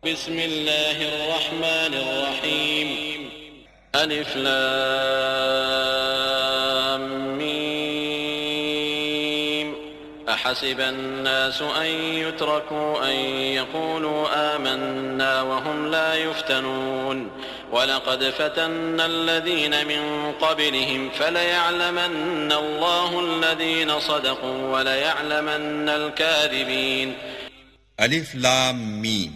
بسم الله الرحمن الرحيم ألف لام ميم أحسب الناس أن يتركوا أن يقولوا آمنا وهم لا يفتنون ولقد فتنا الذين من قبلهم فليعلمن الله الذين صدقوا وليعلمن الكاذبين. الف لام میم.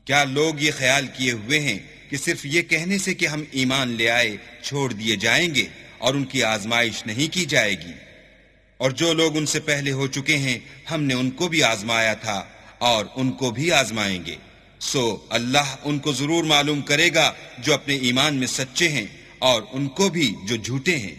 کیا لوگ یہ خیال کیے ہوئے ہیں کہ صرف یہ کہنے سے کہ ہم ایمان لے آئے چھوڑ دیے جائیں گے اور ان کی آزمائش نہیں کی جائے گی؟ اور جو لوگ ان سے پہلے ہو چکے ہیں ہم نے ان کو بھی آزمایا تھا اور ان کو بھی آزمائیں گے. سو اللہ ان کو ضرور معلوم کرے گا جو اپنے ایمان میں سچے ہیں اور ان کو بھی جو جھوٹے ہیں.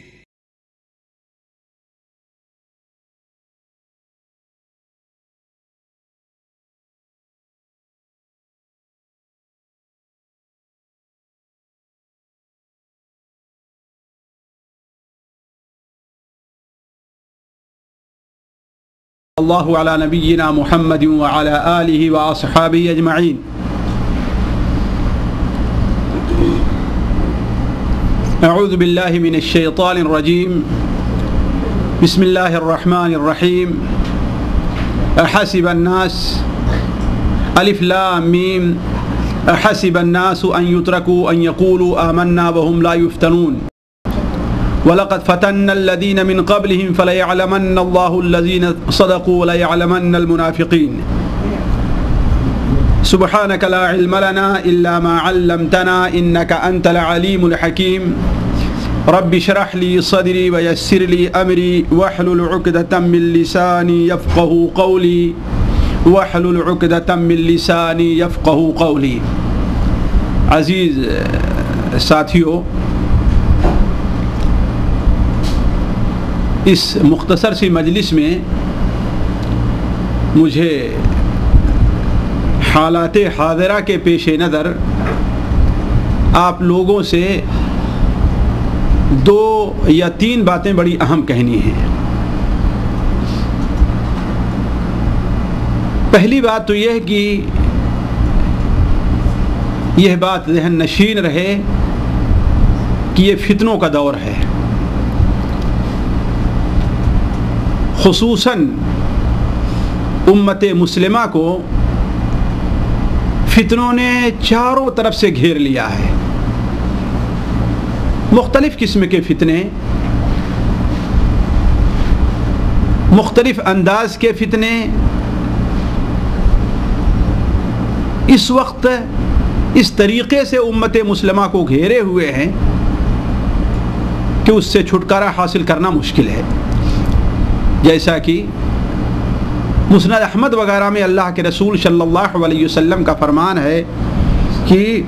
اللہ علی نبینا محمد وعلی آلہ واصحابہ اجمعین. اعوذ باللہ من الشیطان الرجیم. بسم اللہ الرحمن الرحیم. احسب الناس الف لام میم احسب الناس ان يتركوا ان يقولوا آمنا وهم لا يفتنون وَلَقَدْ فَتَنَّ الَّذِينَ مِنْ قَبْلِهِمْ فَلَيَعْلَمَنَّ اللَّهُ الَّذِينَ صَدَقُوا وَلَيَعْلَمَنَّ الْمُنَافِقِينَ. سُبْحَانَكَ لَا عِلْمَ لَنَا إِلَّا مَا عَلَّمْتَنَا إِنَّكَ أَنْتَ الْعَلِيمُ الْحَكِيمُ. رَبِّ اشْرَحْ لِي صَدْرِي وَيَسِّرْ لِي أَمْرِي وَاحْلُلْ عُقْدَةً مِّن لِّسَانِي يَفْقَهُوا قَوْلِي وَاحْلُلْ عُقْدَةً مِّن لِّسَانِي يَفْقَهُوا قَوْلِي. عزیز ساتھیو، اس مختصر سی مجلس میں مجھے حالات حاضرہ کے پیش نظر آپ لوگوں سے 2 یا 3 باتیں بڑی اہم کہنی ہیں. پہلی بات تو یہ ہے کہ یہ بات ذہن نشین رہے کہ یہ فتنوں کا دور ہے. خصوصاً امت مسلمہ کو فتنوں نے چاروں طرف سے گھیر لیا ہے. مختلف قسم کے فتنے، مختلف انداز کے فتنے اس وقت اس طریقے سے امت مسلمہ کو گھیرے ہوئے ہیں کہ اس سے چھٹکارا حاصل کرنا مشکل ہے. جیسا کہ مسند احمد وغیرہ میں اللہ کے رسول صلی اللہ علیہ وسلم کا فرمان ہے کہ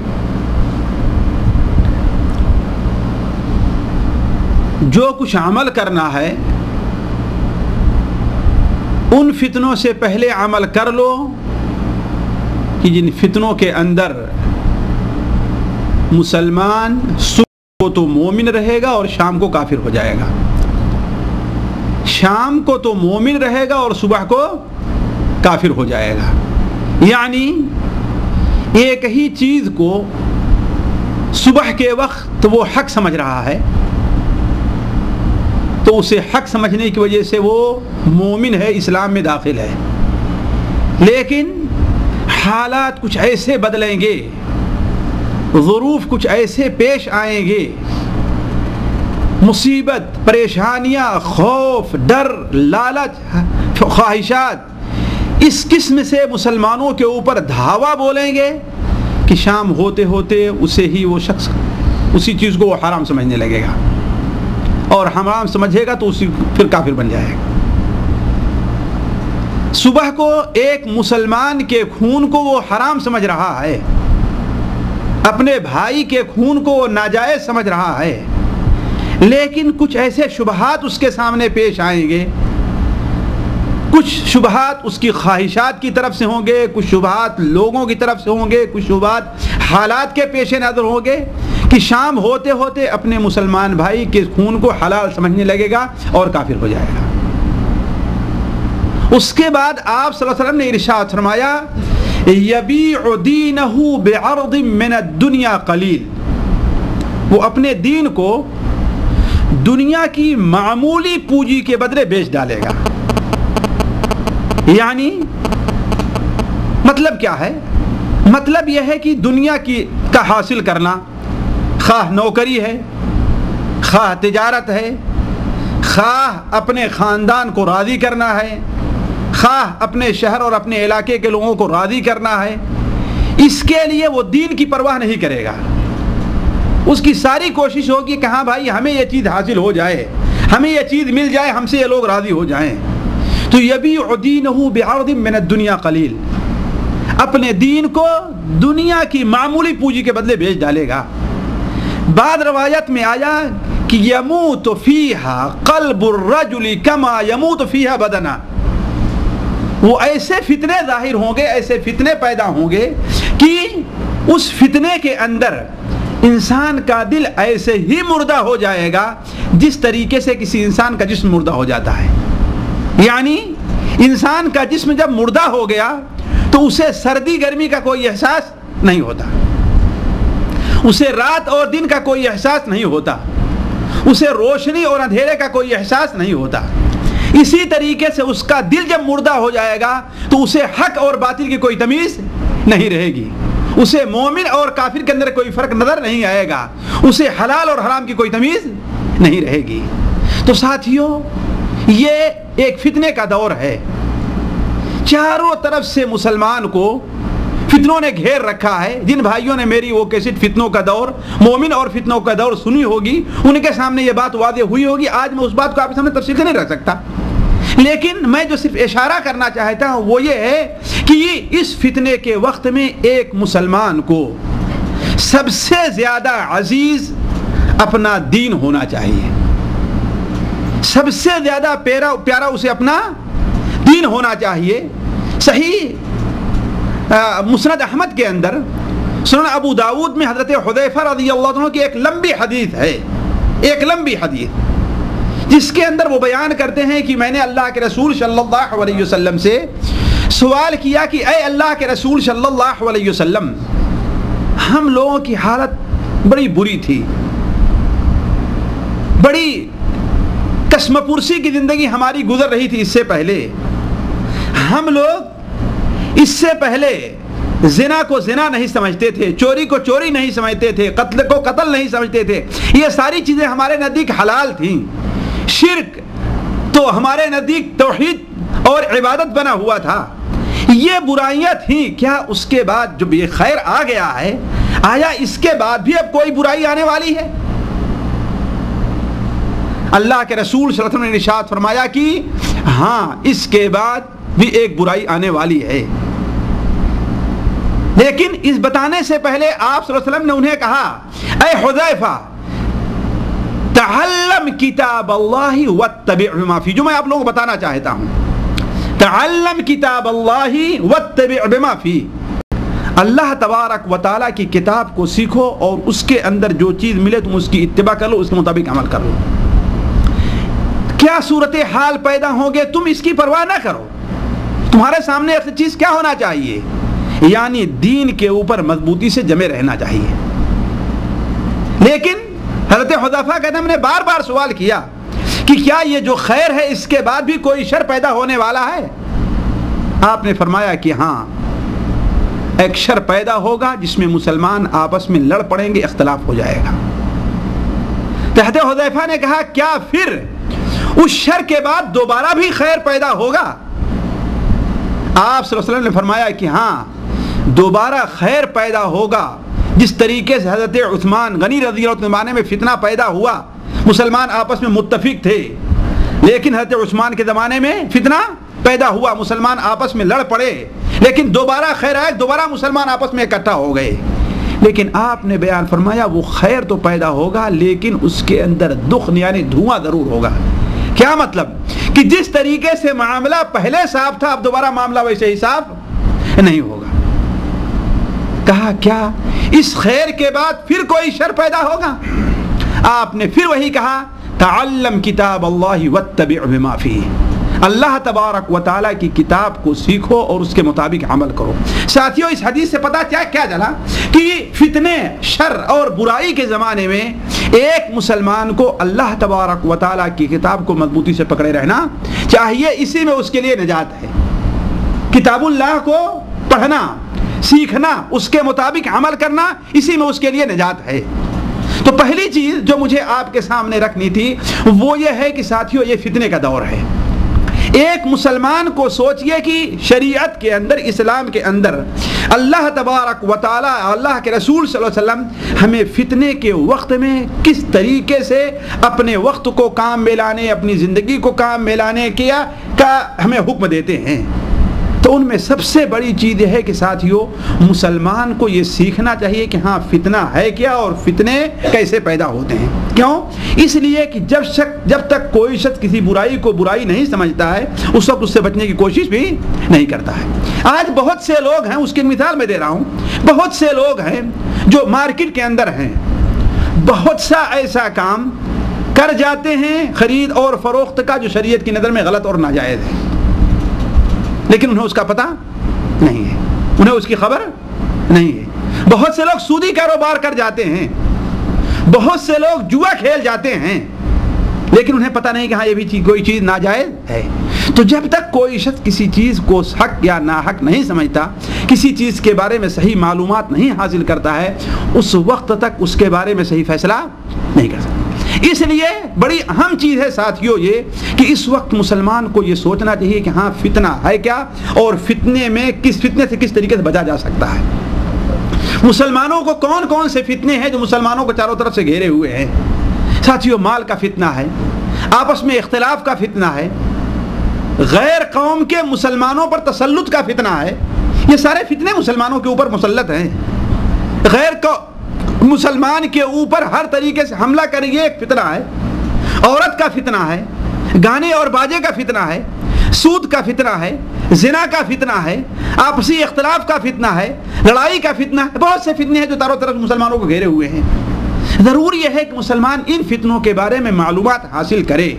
جو کچھ عمل کرنا ہے ان فتنوں سے پہلے عمل کر لو کہ جن فتنوں کے اندر مسلمان صبح کو تو مومن رہے گا اور شام کو کافر ہو جائے گا، شام کو تو مومن رہے گا اور صبح کو کافر ہو جائے گا. یعنی ایک ہی چیز کو صبح کے وقت وہ حق سمجھ رہا ہے تو اسے حق سمجھنے کی وجہ سے وہ مومن ہے، اسلام میں داخل ہے. لیکن حالات کچھ ایسے بدلیں گے، ظروف کچھ ایسے پیش آئیں گے، مصیبت، پریشانیاں، خوف، ڈر، لالچ، خواہشات اس قسم سے مسلمانوں کے اوپر دھاوا بولیں گے کہ شام ہوتے ہوتے اسے ہی وہ شخص اسی چیز کو وہ حرام سمجھنے لگے گا اور حرام سمجھے گا تو اسی پھر کافر بن جائے گا. صبح کو ایک مسلمان کے خون کو وہ حرام سمجھ رہا ہے، اپنے بھائی کے خون کو وہ ناجائز سمجھ رہا ہے، لیکن کچھ ایسے شبہات اس کے سامنے پیش آئیں گے، کچھ شبہات اس کی خواہشات کی طرف سے ہوں گے، کچھ شبہات لوگوں کی طرف سے ہوں گے، کچھ شبہات حالات کے پیش نظر ہوں گے کہ شام ہوتے ہوتے اپنے مسلمان بھائی کے خون کو حلال سمجھنے لگے گا اور کافر ہو جائے گا. اس کے بعد آپ صلی اللہ علیہ وسلم نے ارشاد فرمایا یبیع دینہ بعرض من الدنیا قلیل، وہ اپنے دین کو دنیا کی معمولی پونجی کے بدلے بیچ ڈالے گا۔ یعنی مطلب کیا ہے؟ مطلب یہ ہے کہ دنیا کا حاصل کرنا، خواہ نوکری ہے، خواہ تجارت ہے، خواہ اپنے خاندان کو راضی کرنا ہے، خواہ اپنے شہر اور اپنے علاقے کے لوگوں کو راضی کرنا ہے، اس کے لیے وہ دین کی پرواہ نہیں کرے گا۔ اس کی ساری کوشش ہوگی کہ ہاں بھائی ہمیں یہ چیز حاصل ہو جائے، ہمیں یہ چیز مل جائے، ہم سے یہ لوگ راضی ہو جائیں۔ تو یبیع دینہ بعرض من الدنیا قلیل، اپنے دین کو دنیا کی معمولی پونجی کے بدلے بیچ ڈالے گا۔ بعد روایت میں آیا کہ یموت فیہا قلب الرجل کما یموت فیہا بدنا، وہ ایسے فتنے ظاہر ہوں گے، ایسے فتنے پیدا ہوں گے کہ اس فتنے کے اندر انسان کا دل ایسے ہی مردہ ہو جائے گا جس طریقے سے کسی انسان کا جسم مردہ ہو جاتا ہے۔ یعنی انسان کا جسم جب مردہ ہو گیا تو اسے سردی گرمی کا کوئی احساس نہیں ہوتا، اسے رات اور دن کا کوئی احساس نہیں ہوتا، اسے روشنی اور اندھیرے کا کوئی احساس نہیں ہوتا۔ اسی طریقے سے اس کا دل جب مردہ ہو جائے گا تو اسے حق اور باطل کی کوئی تمیز نہیں رہے گی، اسے مومن اور کافر کے اندر کوئی فرق نظر نہیں آئے گا، اسے حلال اور حرام کی کوئی تمیز نہیں رہے گی۔ تو ساتھیوں، یہ ایک فتنے کا دور ہے، چاروں طرف سے مسلمان کو فتنوں نے گھیر رکھا ہے۔ جن بھائیوں نے میری وہ کیسٹ فتنوں کا دور، مومن اور فتنوں کا دور سنی ہوگی، ان کے سامنے یہ بات واضح ہوئی ہوگی۔ آج میں اس بات کو آپ کے سامنے تفصیل سے نہیں رکھ سکتا، لیکن میں جو صرف اشارہ کرنا چاہتا ہوں وہ یہ ہے کہ اس فتنے کے وقت میں ایک مسلمان کو سب سے زیادہ عزیز اپنا دین ہونا چاہیے، سب سے زیادہ پیارا اسے اپنا دین ہونا چاہیے۔ صحیح مسند احمد کے اندر، سنن ابو داود میں حضرت حذیفہ رضی اللہ عنہ کی ایک لمبی حدیث ہے، ایک لمبی حدیث جس کے اندر وہ بیان کرتے ہیں کہ میں نے اللہ کے رسول صلی اللہ علیہ وسلم سے سوال کیا کہ اے اللہ کے رسول صلی اللہ علیہ وسلم، ہم لوگوں کی حالت بڑی بری تھی، بڑی کشم پرسی کی زندگی ہماری گزر رہی تھی۔ اس سے پہلے ہم لوگ اس سے پہلے زنا کو زنا نہیں سمجھتے تھے، چوری کو چوری نہیں سمجھتے تھے، قتل کو قتل نہیں سمجھتے تھے، یہ ساری چیزیں ہمارے نزدیک حلال تھیں۔ شرک تو ہمارے نزدیک توحید اور عبادت بنا ہوا تھا، یہ برائیاں تھیں۔ کیا اس کے بعد جب یہ خیر آ گیا ہے، آیا اس کے بعد بھی اب کوئی برائی آنے والی ہے؟ اللہ کے رسول صلی اللہ علیہ وسلم نے ارشاد فرمایا کہ ہاں، اس کے بعد بھی ایک برائی آنے والی ہے۔ لیکن اس بتانے سے پہلے آپ صلی اللہ علیہ وسلم نے انہیں کہا، اے حذیفہ، تعلم کتاب اللہ واتبع بما فی، جو میں آپ لوگوں کو بتانا چاہتا ہوں، تعلم کتاب اللہ واتبع بما فی، اللہ تبارک و تعالیٰ کی کتاب کو سیکھو اور اس کے اندر جو چیز ملے تم اس کی اتباع کر لو، اس کے مطابق عمل کر لو۔ کیا صورتحال پیدا ہوں گے تم اس کی پرواہ نہ کرو، تمہارے سامنے ایسی چیز کیا ہونا چاہیے؟ یعنی دین کے اوپر مضبوطی سے جمے رہنا چاہیے۔ لیکن حضرت حذیفہ کہتے ہیں ہم نے بار بار سوال کیا کہ کیا یہ جو خیر ہے اس کے بعد بھی کوئی شر پیدا ہونے والا ہے؟ آپ نے فرمایا کہ ہاں، ایک شر پیدا ہوگا جس میں مسلمان آپس میں لڑ پڑیں گے، اختلاف ہو جائے گا۔ حضرت حذیفہ نے کہا کیا پھر اس شر کے بعد دوبارہ بھی خیر پیدا ہوگا؟ آپ صلی اللہ علیہ وسلم نے فرمایا کہ ہاں، دوبارہ خیر پیدا ہوگا۔ جس طریقے سے حضرت عثمان غنی رضی اللہ عنہ کے زمانے میں فتنہ پیدا ہوا، مسلمان آپس میں متفق تھے، لیکن حضرت عثمان کے زمانے میں فتنہ پیدا ہوا، مسلمان آپس میں لڑ پڑے، لیکن دوبارہ خیر آئے، دوبارہ مسلمان آپس میں اکٹھا ہو گئے۔ لیکن آپ نے بیان فرمایا وہ خیر تو پیدا ہوگا لیکن اس کے اندر دخن یعنی دھواں ضرور ہوگا۔ کیا مطلب؟ کہ جس طریقے سے معاملہ پہلے صاف تھا اب دوبارہ معاملہ ویسے ہی صاف نہیں ہوگا۔ کہا کیا اس خیر کے بعد پھر کوئی شر پیدا ہوگا؟ آپ نے پھر وہی کہا، تعلم کتاب اللہ واتبع بما فیہ، اللہ تبارک و تعالیٰ کی کتاب کو سیکھو اور اس کے مطابق عمل کرو۔ ساتھیوں، اس حدیث سے پتہ کیا چلا کہ فتنے، شر اور برائی کے زمانے میں ایک مسلمان کو اللہ تبارک و تعالیٰ کی کتاب کو مضبوطی سے پکڑے رہنا چاہیے، اسی میں اس کے لیے نجات ہے۔ کتاب اللہ کو پڑھنا، سیکھنا، اس کے مطابق عمل کرنا، اسی میں اس کے لیے نجات ہے۔ تو پہلی چیز جو مجھے آپ کے سامنے رکھنی تھی وہ یہ ہے کہ ساتھیوں، یہ فتنے کا دور ہے۔ ایک مسلمان کو سوچئے کہ شریعت کے اندر، اسلام کے اندر اللہ تبارک و تعالی، اللہ کے رسول صلی اللہ علیہ وسلم ہمیں فتنے کے وقت میں کس طریقے سے اپنے وقت کو کام میں لانے، اپنی زندگی کو کام میں لانے کا ہمیں حکم دیتے ہیں۔ تو ان میں سب سے بڑی چیز یہ ہے کہ ساتھیوں، مسلمان کو یہ سیکھنا چاہیے کہ ہاں فتنہ ہے کیا اور فتنے کیسے پیدا ہوتے ہیں۔ کیوں؟ اس لیے کہ جب تک کوئی شخص کسی برائی کو برائی نہیں سمجھتا ہے، اس وقت اس سے بچنے کی کوشش بھی نہیں کرتا ہے۔ آج بہت سے لوگ ہیں، اس کی مثال میں دے رہا ہوں، بہت سے لوگ ہیں جو مارکیٹ کے اندر ہیں، بہت سا ایسا کام کر جاتے ہیں خرید اور فروخت کا جو شریعت کی نظر میں غلط اور ناجائز ہے، لیکن انہیں اس کا پتہ نہیں ہے، انہیں اس کی خبر نہیں ہے۔ بہت سے لوگ سودی کاروبار کر جاتے ہیں، بہت سے لوگ جوا کھیل جاتے ہیں، لیکن انہیں پتہ نہیں کہ ہاں یہ بھی کوئی چیز ناجائز ہے۔ تو جب تک کوئی شخص کسی چیز کو حق یا ناحق نہیں سمجھتا، کسی چیز کے بارے میں صحیح معلومات نہیں حاصل کرتا ہے، اس وقت تک اس کے بارے میں صحیح فیصلہ نہیں کر سکتا۔ اس لیے بڑی اہم چیز ہے ساتھیوں یہ کہ اس وقت مسلمان کو یہ سوچنا چاہیے کہ ہاں فتنہ ہے کیا اور فتنے سے کس طریقے سے بچا جا سکتا ہے۔ مسلمانوں کو کون کون سے فتنے ہیں جو مسلمانوں کو چاروں طرف سے گھیرے ہوئے ہیں؟ ساتھیوں، مال کا فتنہ ہے، آپس میں اختلاف کا فتنہ ہے، غیر قوم کے مسلمانوں پر تسلط کا فتنہ ہے۔ یہ سارے فتنے مسلمانوں کے اوپر مسلط ہیں۔ غیر مسلمان کے اوپر ہر طریقے سے حملہ کریں، یہ ایک فتنہ ہے۔ عورت کا فتنہ ہے، گانے اور باجے کا فتنہ ہے، سود کا فتنہ ہے، زنا کا فتنہ ہے، آپسی اختلاف کا فتنہ ہے، لڑائی کا فتنہ ہے۔ بہت سے فتنے ہیں جو چاروں طرف مسلمانوں کو گھیرے ہوئے ہیں۔ ضروری یہ ہے کہ مسلمان ان فتنوں کے بارے میں معلومات حاصل کرے،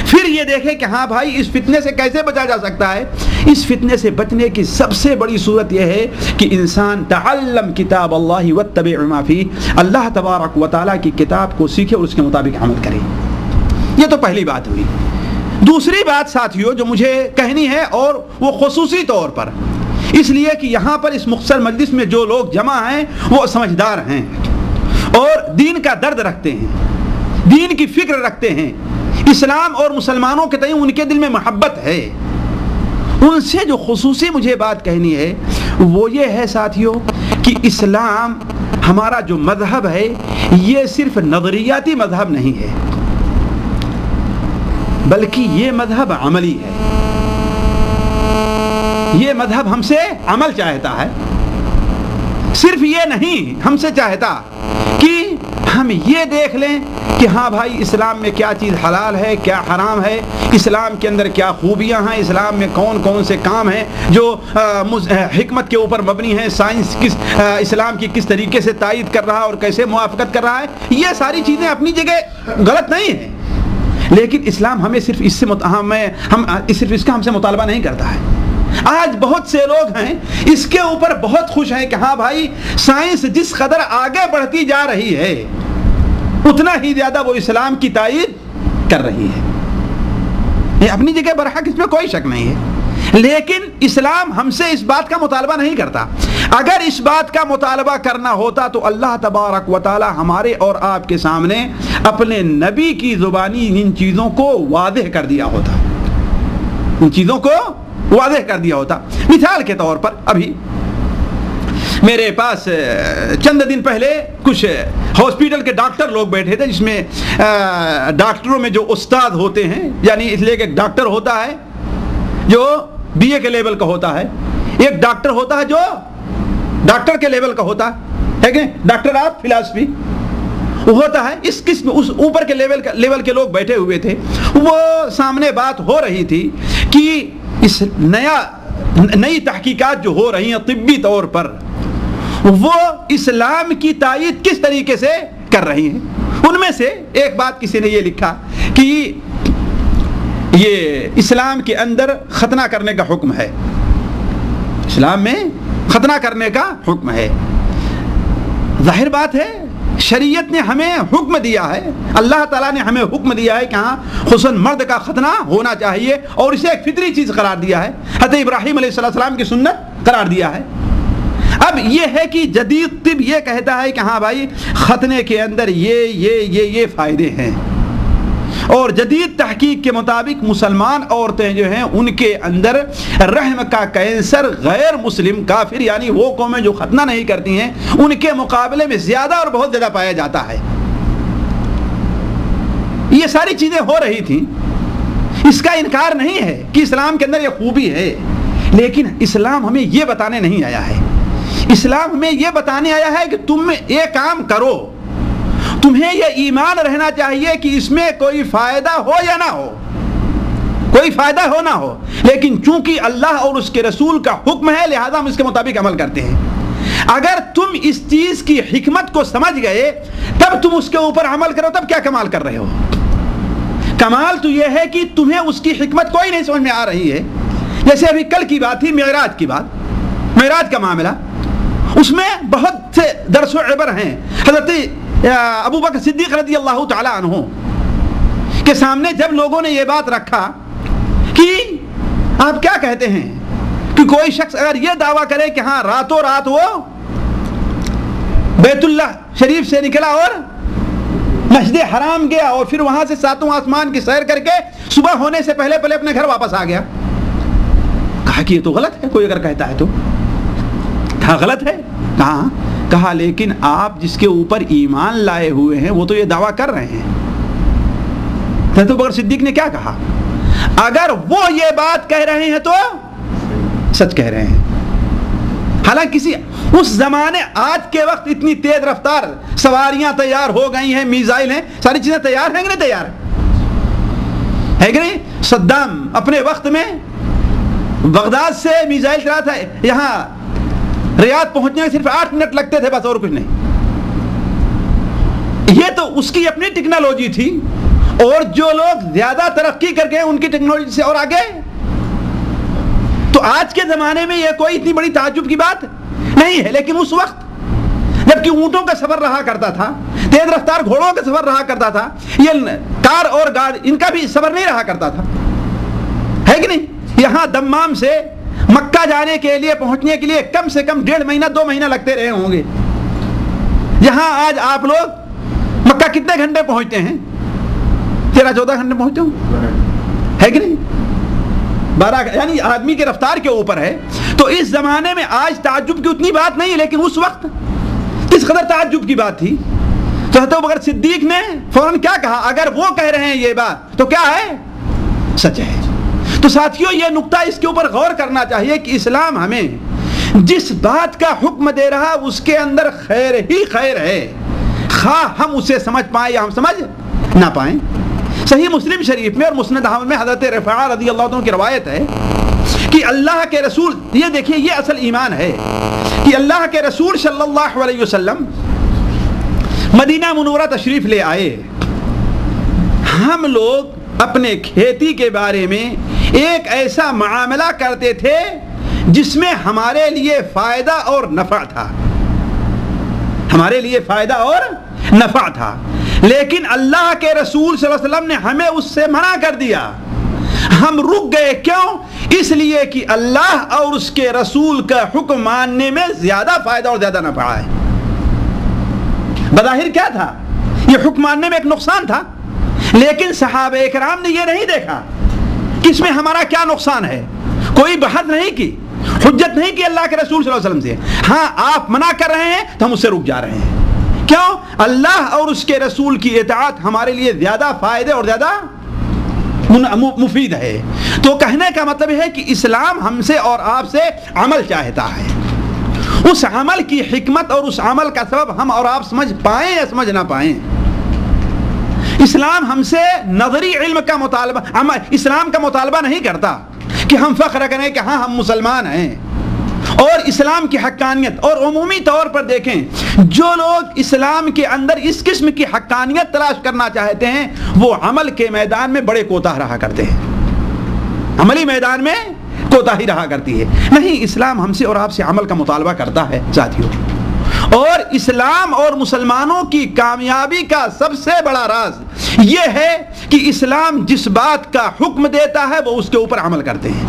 پھر یہ دیکھے کہ ہاں بھائی اس فتنے سے کیسے بچا جا سکتا ہے۔ اس فتنے سے بچنے کی سب سے بڑی صورت یہ ہے کہ انسان تعلم کتاب اللہ واتبع ما فیہ، اللہ تبارک و تعالیٰ کی کتاب کو سیکھے اور اس کے مطابق عمل کرے۔ یہ تو پہلی بات ہوئی۔ دوسری بات ساتھیوں جو مجھے کہنی ہے، اور وہ خصوصی طور پر اس لیے کہ یہاں پر اس مختصر مجلس میں جو لوگ جمع ہیں وہ سمجھدار ہیں اور دین کا درد رکھتے ہیں، دین کی فکر رکھتے ہیں، اسلام اور مسلمانوں کے تئیں ان کے دل میں محبت ہے۔ ان سے جو خصوصی مجھے بات کہنی ہے وہ یہ ہے ساتھیوں کہ اسلام ہمارا جو مذہب ہے یہ صرف نظریاتی مذہب نہیں ہے، بلکہ یہ مذہب عملی ہے۔ یہ مذہب ہم سے عمل چاہتا ہے، صرف یہ نہیں ہم سے چاہتا کہ ہم یہ دیکھ لیں کہ ہاں بھائی اسلام میں کیا چیز حلال ہے، کیا حرام ہے، اسلام کے اندر کیا خوبیاں ہیں، اسلام میں کون کون سے کام ہیں جو حکمت کے اوپر مبنی ہیں، سائنس اسلام کی کس طریقے سے تائید کر رہا ہے اور کیسے موافقت کر رہا ہے۔ یہ ساری چیزیں اپنی جگہ غلط نہیں ہیں، لیکن اسلام ہمیں صرف اس کا ہم سے مطالبہ نہیں کرتا ہے۔ آج بہت سے لوگ ہیں اس کے اوپر بہت خوش ہیں کہ ہاں بھائی سائنس جس قدر آگے بڑھتی جا رہی ہے اتنا ہی زیادہ وہ اسلام کی تائید کر رہی ہے۔ یہ اپنی جگہ برحق، اس میں کوئی شک نہیں ہے، لیکن اسلام ہم سے اس بات کا مطالبہ نہیں کرتا۔ اگر اس بات کا مطالبہ کرنا ہوتا تو اللہ تبارک و تعالی ہمارے اور آپ کے سامنے اپنے نبی کی زبانی ان چیزوں کو واضح کر دیا ہوتا، ان چیزوں کو واضح کر دیا ہوتا۔ مثال کے طور پر ابھی میرے پاس چند دن پہلے کچھ ہاسپٹل کے ڈاکٹر لوگ بیٹھے تھے، جس میں ڈاکٹروں میں جو استاد ہوتے ہیں، یعنی اس لیے کہ ایک ڈاکٹر ہوتا ہے جو بی اے کے لیول کا ہوتا ہے، ایک ڈاکٹر ہوتا ہے جو ڈاکٹر کے لیول کا ہوتا ہے کہ ڈاکٹر آف فلاسفی ہوتا ہے۔ اس قسم اس اوپر کے لیول کے لوگ بیٹھے ہوئے تھے۔ وہ سامنے بات ہو رہی تھی کہ اس نئی تحقیقات جو ہو رہی ہیں طبی طور پر وہ اسلام کی تائید کس طریقے سے کر رہی ہیں۔ ان میں سے ایک بات کسی نے یہ لکھا کہ یہ اسلام کے اندر ختنہ کرنے کا حکم ہے، اسلام میں ختنہ کرنے کا حکم ہے۔ ظاہر بات ہے شریعت نے ہمیں حکم دیا ہے، اللہ تعالیٰ نے ہمیں حکم دیا ہے کہ ہاں خصوصاً مرد کا ختنہ ہونا چاہیے، اور اسے ایک فطری چیز قرار دیا ہے، حضرت ابراہیم علیہ السلام کی سنت قرار دیا ہے۔ اب یہ ہے کہ جدید طب یہ کہتا ہے کہ ہاں بھائی ختنے کے اندر یہ فائدے ہیں، اور جدید تحقیق کے مطابق مسلمان عورتیں جو ہیں ان کے اندر رحم کا کینسر غیر مسلم کافر یعنی وہ قومیں جو ختنہ نہیں کرتی ہیں ان کے مقابلے میں زیادہ اور بہت زیادہ پایا جاتا ہے۔ یہ ساری چیزیں ہو رہی تھیں، اس کا انکار نہیں ہے کہ اسلام کے اندر یہ خوبی ہے، لیکن اسلام ہمیں یہ بتانے نہیں آیا ہے۔ اسلام ہمیں یہ بتانے آیا ہے کہ تم یہ کام کرو، تمہیں یہ ایمان رہنا چاہیے کہ اس میں کوئی فائدہ ہو یا نہ ہو، کوئی فائدہ ہو نہ ہو، لیکن چونکہ اللہ اور اس کے رسول کا حکم ہے لہذا ہم اس کے مطابق عمل کرتے ہیں۔ اگر تم اس چیز کی حکمت کو سمجھ گئے تب تم اس کے اوپر عمل کرو، تب کیا کمال کر رہے ہو؟ کمال تو یہ ہے کہ تمہیں اس کی حکمت کوئی نہیں سمجھ میں آ رہی ہے۔ جیسے ابھی کل کی بات تھی معراج کی بات، معراج کا معاملہ، اس میں بہت سے درس و عبر ہیں۔ حضرت ابو بکر صدیق رضی اللہ تعالی عنہ کے سامنے جب لوگوں نے یہ بات رکھا کہ آپ کیا کہتے ہیں کہ کوئی شخص اگر یہ دعویٰ کرے کہ ہاں راتوں رات وہ بیت اللہ شریف سے نکلا اور مسجد حرام گیا اور پھر وہاں سے ساتوں آسمان کی سیر کر کے صبح ہونے سے پہلے پہلے اپنے گھر واپس آ گیا، کہا کہ یہ تو غلط ہے، کوئی اگر کہتا ہے تو کہا غلط ہے، کہا لیکن آپ جس کے اوپر ایمان لائے ہوئے ہیں وہ تو یہ دعویٰ کر رہے ہیں۔ حضرت ابوبکر صدیق نے کیا کہا؟ اگر وہ یہ بات کہہ رہے ہیں تو سچ کہہ رہے ہیں۔ حالانکہ کسی اس زمانے آج کے وقت اتنی تیز رفتار سواریاں تیار ہو گئی ہیں، میزائل ہیں، ساری چیزیں تیار ہیں کہ نہیں تیار ہے کہ نہیں؟ صدام اپنے وقت میں بغداد سے میزائل چلا تھا، یہاں ریاض پہنچنے میں صرف 8 منٹ لگتے تھے بس، اور کچھ نہیں۔ یہ تو اس کی اپنی ٹیکنالوجی تھی، اور جو لوگ زیادہ ترقی کر گئے ان کی ٹیکنالوجی سے اور آگے۔ تو آج کے زمانے میں یہ کوئی اتنی بڑی تعجب کی بات نہیں ہے، لیکن اس وقت جبکہ اونٹوں کا سفر رہا کرتا تھا، تیز رفتار گھوڑوں کا سفر رہا کرتا تھا، یہ کار اور گاڑی ان کا بھی سفر نہیں رہا کرتا تھا، ہے کہ نہیں؟ یہاں دمام سے مکہ جانے کے لیے پہنچنے کے لیے کم سے کم 1.5 مہینہ 2 مہینہ لگتے رہے ہوں گے، جہاں آج آپ لوگ مکہ کتنے گھنٹے پہنچتے ہیں؟ 13-14 گھنٹے پہنچتے ہوں، ہے کہ نہیں؟ 12 یعنی آدمی کے رفتار کے اوپر ہے۔ تو اس زمانے میں آج تعجب کی اتنی بات نہیں ہے، لیکن اس وقت کس قدر تعجب کی بات تھی۔ تو حضرت ابوبکر صدیق نے فوراً کیا کہا؟ اگر وہ کہہ رہے ہیں یہ بات تو کیا ہے؟ سچ ہے۔ تو ساتھیوں یہ نقطہ اس کے اوپر غور کرنا چاہیے کہ اسلام ہمیں جس بات کا حکم دے رہا اس کے اندر خیر ہی خیر ہے، خواہ ہم اسے سمجھ پائیں یا ہم سمجھ نہ پائیں۔ صحیح مسلم شریف میں اور مسند احمد میں حضرت رفاعہ رضی اللہ عنہ کی روایت ہے کہ اللہ کے رسول، یہ دیکھیے یہ اصل ایمان ہے کہ اللہ کے رسول صلی اللہ علیہ وسلم مدینہ منورہ تشریف لے آئے، ہم لوگ اپنے کھیتی کے بارے میں ایک ایسا معاملہ کرتے تھے جس میں ہمارے لیے فائدہ اور نفع تھا، ہمارے لیے فائدہ اور نفع تھا، لیکن اللہ کے رسول صلی اللہ علیہ وسلم نے ہمیں اس سے منع کر دیا۔ ہم رک گئے، کیوں؟ اس لیے کہ اللہ اور اس کے رسول کا حکم ماننے میں زیادہ فائدہ اور زیادہ نفع ہے۔ بظاہر کیا تھا؟ یہ حکم ماننے میں ایک نقصان تھا، لیکن صحابہ اکرام نے یہ نہیں دیکھا کہ اس میں ہمارا کیا نقصان ہے، کوئی بحث نہیں کی، حجت نہیں کی اللہ کے رسول صلی اللہ علیہ وسلم سے۔ ہاں آپ منع کر رہے ہیں تو ہم اس سے رک جا رہے ہیں، کیوں؟ اللہ اور اس کے رسول کی اطاعت ہمارے لیے زیادہ فائدے اور زیادہ مفید ہے۔ تو کہنے کا مطلب ہے کہ اسلام ہم سے اور آپ سے عمل چاہتا ہے، اس عمل کی حکمت اور اس عمل کا سبب ہم اور آپ سمجھ پائیں یا سمجھ نہ پائیں۔ اسلام ہم سے نظری علم کا مطالبہ، اسلام کا مطالبہ نہیں کرتا کہ ہم فخر کریں کہ ہاں ہم مسلمان ہیں، اور اسلام کی حقانیت، اور عمومی طور پر دیکھیں جو لوگ اسلام کے اندر اس قسم کی حقانیت تلاش کرنا چاہتے ہیں وہ عمل کے میدان میں بڑے کوتاہ رہا کرتے ہیں۔ عملی میدان میں کوتاہی رہا کرتی ہے. نہیں، اسلام ہم سے اور آپ سے عمل کا مطالبہ کرتا ہے ساتھیوں. اور اسلام اور مسلمانوں کی کامیابی کا سب سے بڑا راز یہ ہے کہ اسلام جس بات کا حکم دیتا ہے وہ اس کے اوپر عمل کرتے ہیں.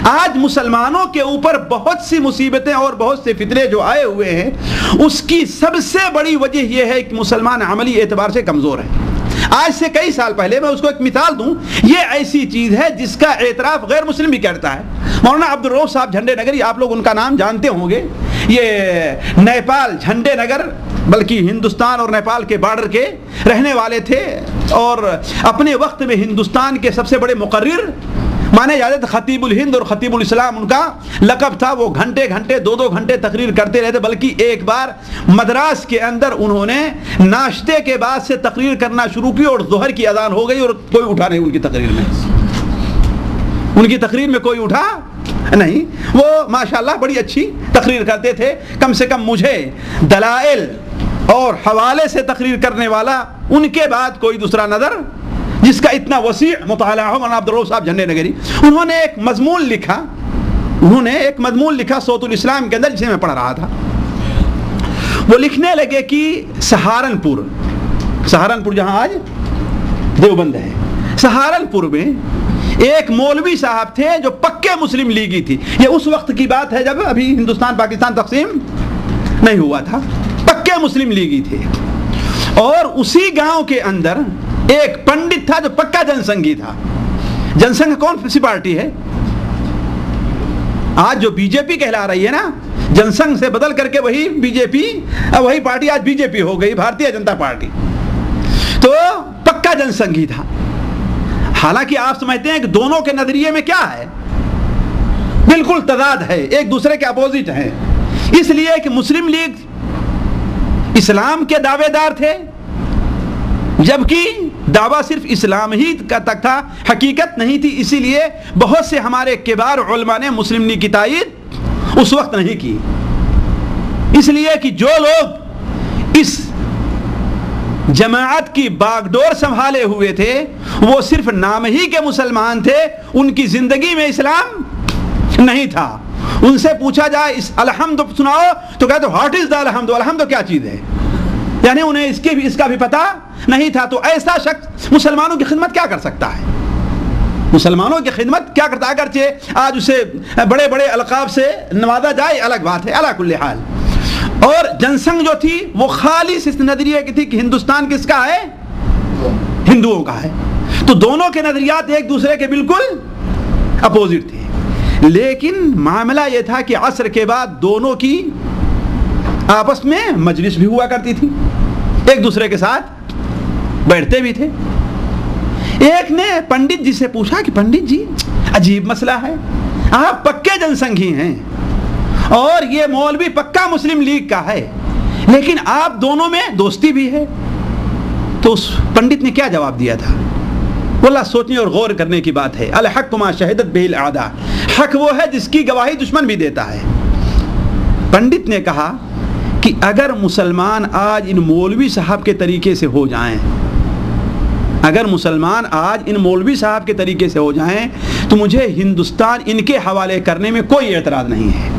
آج مسلمانوں کے اوپر بہت سی مصیبتیں اور بہت سے فتنے جو آئے ہوئے ہیں، اس کی سب سے بڑی وجہ یہ ہے کہ مسلمان عملی اعتبار سے کمزور ہیں. آج سے کئی سال پہلے، میں اس کو ایک مثال دوں، یہ ایسی چیز ہے جس کا اعتراف غیر مسلم بھی کرتا ہے. مولانا عبدالرؤف صاحب جھنڈے نگری، آپ لوگ ان کا نام جانتے ہوں گے. یہ نیپال جھنڈے نگر، بلکہ ہندوستان اور نیپال کے بارڈر کے رہنے والے تھے، اور اپنے وقت میں ہندوستان کے سب سے بڑے مقرر مانے جاتے تھے. خطیب الہند اور خطیب الاسلام ان کا لقب تھا. وہ گھنٹے گھنٹے 2-2 گھنٹے تقریر کرتے رہتے. بلکہ ایک بار مدراس کے اندر انہوں نے ناشتے کے بعد سے تقریر کرنا شروع کی اور ظہر کی اذان ہو گئی اور کوئی اٹھا نہیں. ان کی تقریر میں کوئی اٹھا نہیں. وہ ماشاءاللہ بڑی اچھی تقریر کرتے تھے. کم سے کم مجھے دلائل اور حوالے سے تقریر کرنے والا ان کے بعد کوئی دوسرا نظر جس کا اتنا وسیع مطالعہ ہو. مولانا عبدالرؤف صاحب جھنڈے نگری، انہوں نے ایک مضمون لکھا صوت الاسلام کے اندر، جسے میں پڑھ رہا تھا. وہ لکھنے لگے کہ سہارنپور جہاں آج دیوبند ہے، سہارنپور میں ایک مولوی صاحب تھے جو پکے مسلم لیگی تھی. یہ اس وقت کی بات ہے جب ابھی ہندوستان پاکستان تقسیم نہیں ہوا تھا. پکے مسلم لیگی تھے. اور اسی گاؤں کے اندر ایک پنڈت تھا جو پکا جن سنگھی تھا. جن سنگھ کون سی پارٹی ہے؟ آج جو بی جے پی کہلا رہی ہے نا، جن سنگھ سے بدل کر کے وہی بی جے پی، وہی پارٹی آج بی جے پی ہو گئی، بھارتیہ جنتا پارٹی. تو پکا جن سنگھی تھا. حالانکہ آپ سمجھتے ہیں کہ دونوں کے نظریے میں کیا ہے؟ بالکل تضاد ہے، ایک دوسرے کے اپوزٹ ہیں. اس لیے کہ مسلم لیگ اسلام کے دعوے دار تھے، جبکہ دعویٰ صرف اسلام ہی کا تک تھا، حقیقت نہیں تھی. اسی لیے بہت سے ہمارے کبار علماء نے مسلم لیگ کی تائید اس وقت نہیں کی. اس لیے کہ جو لوگ اس جماعت کی باغ ڈور سنبھالے ہوئے تھے وہ صرف نام ہی کے مسلمان تھے، ان کی زندگی میں اسلام نہیں تھا. ان سے پوچھا جائے الحمد سناؤ تو کہتے واٹ از دا الحمد، الحمد کیا چیز ہے؟ یعنی انہیں اس کا بھی پتہ نہیں تھا. تو ایسا شخص مسلمانوں کی خدمت کیا کر سکتا ہے؟ مسلمانوں کی خدمت کیا کرتا ہے؟ اگرچہ آج اسے بڑے بڑے القاب سے نوازا جائے الگ بات ہے، علی کل حال. اور جن سنگھ جو تھی وہ خالص اس نظریے کی تھی کہ ہندوستان کس کا ہے؟ ہندوؤں کا ہے. تو دونوں کے نظریات ایک دوسرے کے بالکل اپوزٹ تھے. لیکن معاملہ یہ تھا کہ عصر کے بعد دونوں کی آپس میں مجلس بھی ہوا کرتی تھی، ایک دوسرے کے ساتھ بیٹھتے بھی تھے. ایک نے پنڈت جی سے پوچھا کہ پنڈت جی عجیب مسئلہ ہے، آپ پکے جن سنگھی ہیں اور یہ مولوی پکا مسلم لیگ کا ہے، لیکن آپ دونوں میں دوستی بھی ہے. تو اس پنڈت نے کیا جواب دیا تھا؟ واللہ سوچنے اور غور کرنے کی بات ہے. الحق ما شہدت بہ الاعداء، حق وہ ہے جس کی گواہی دشمن بھی دیتا ہے. پنڈت نے کہا کہ اگر مسلمان آج ان مولوی صاحب کے طریقے سے ہو جائیں، اگر مسلمان آج ان مولوی صاحب کے طریقے سے ہو جائیں تو مجھے ہندوستان ان کے حوالے کرنے میں کوئی اعتراض نہیں ہے.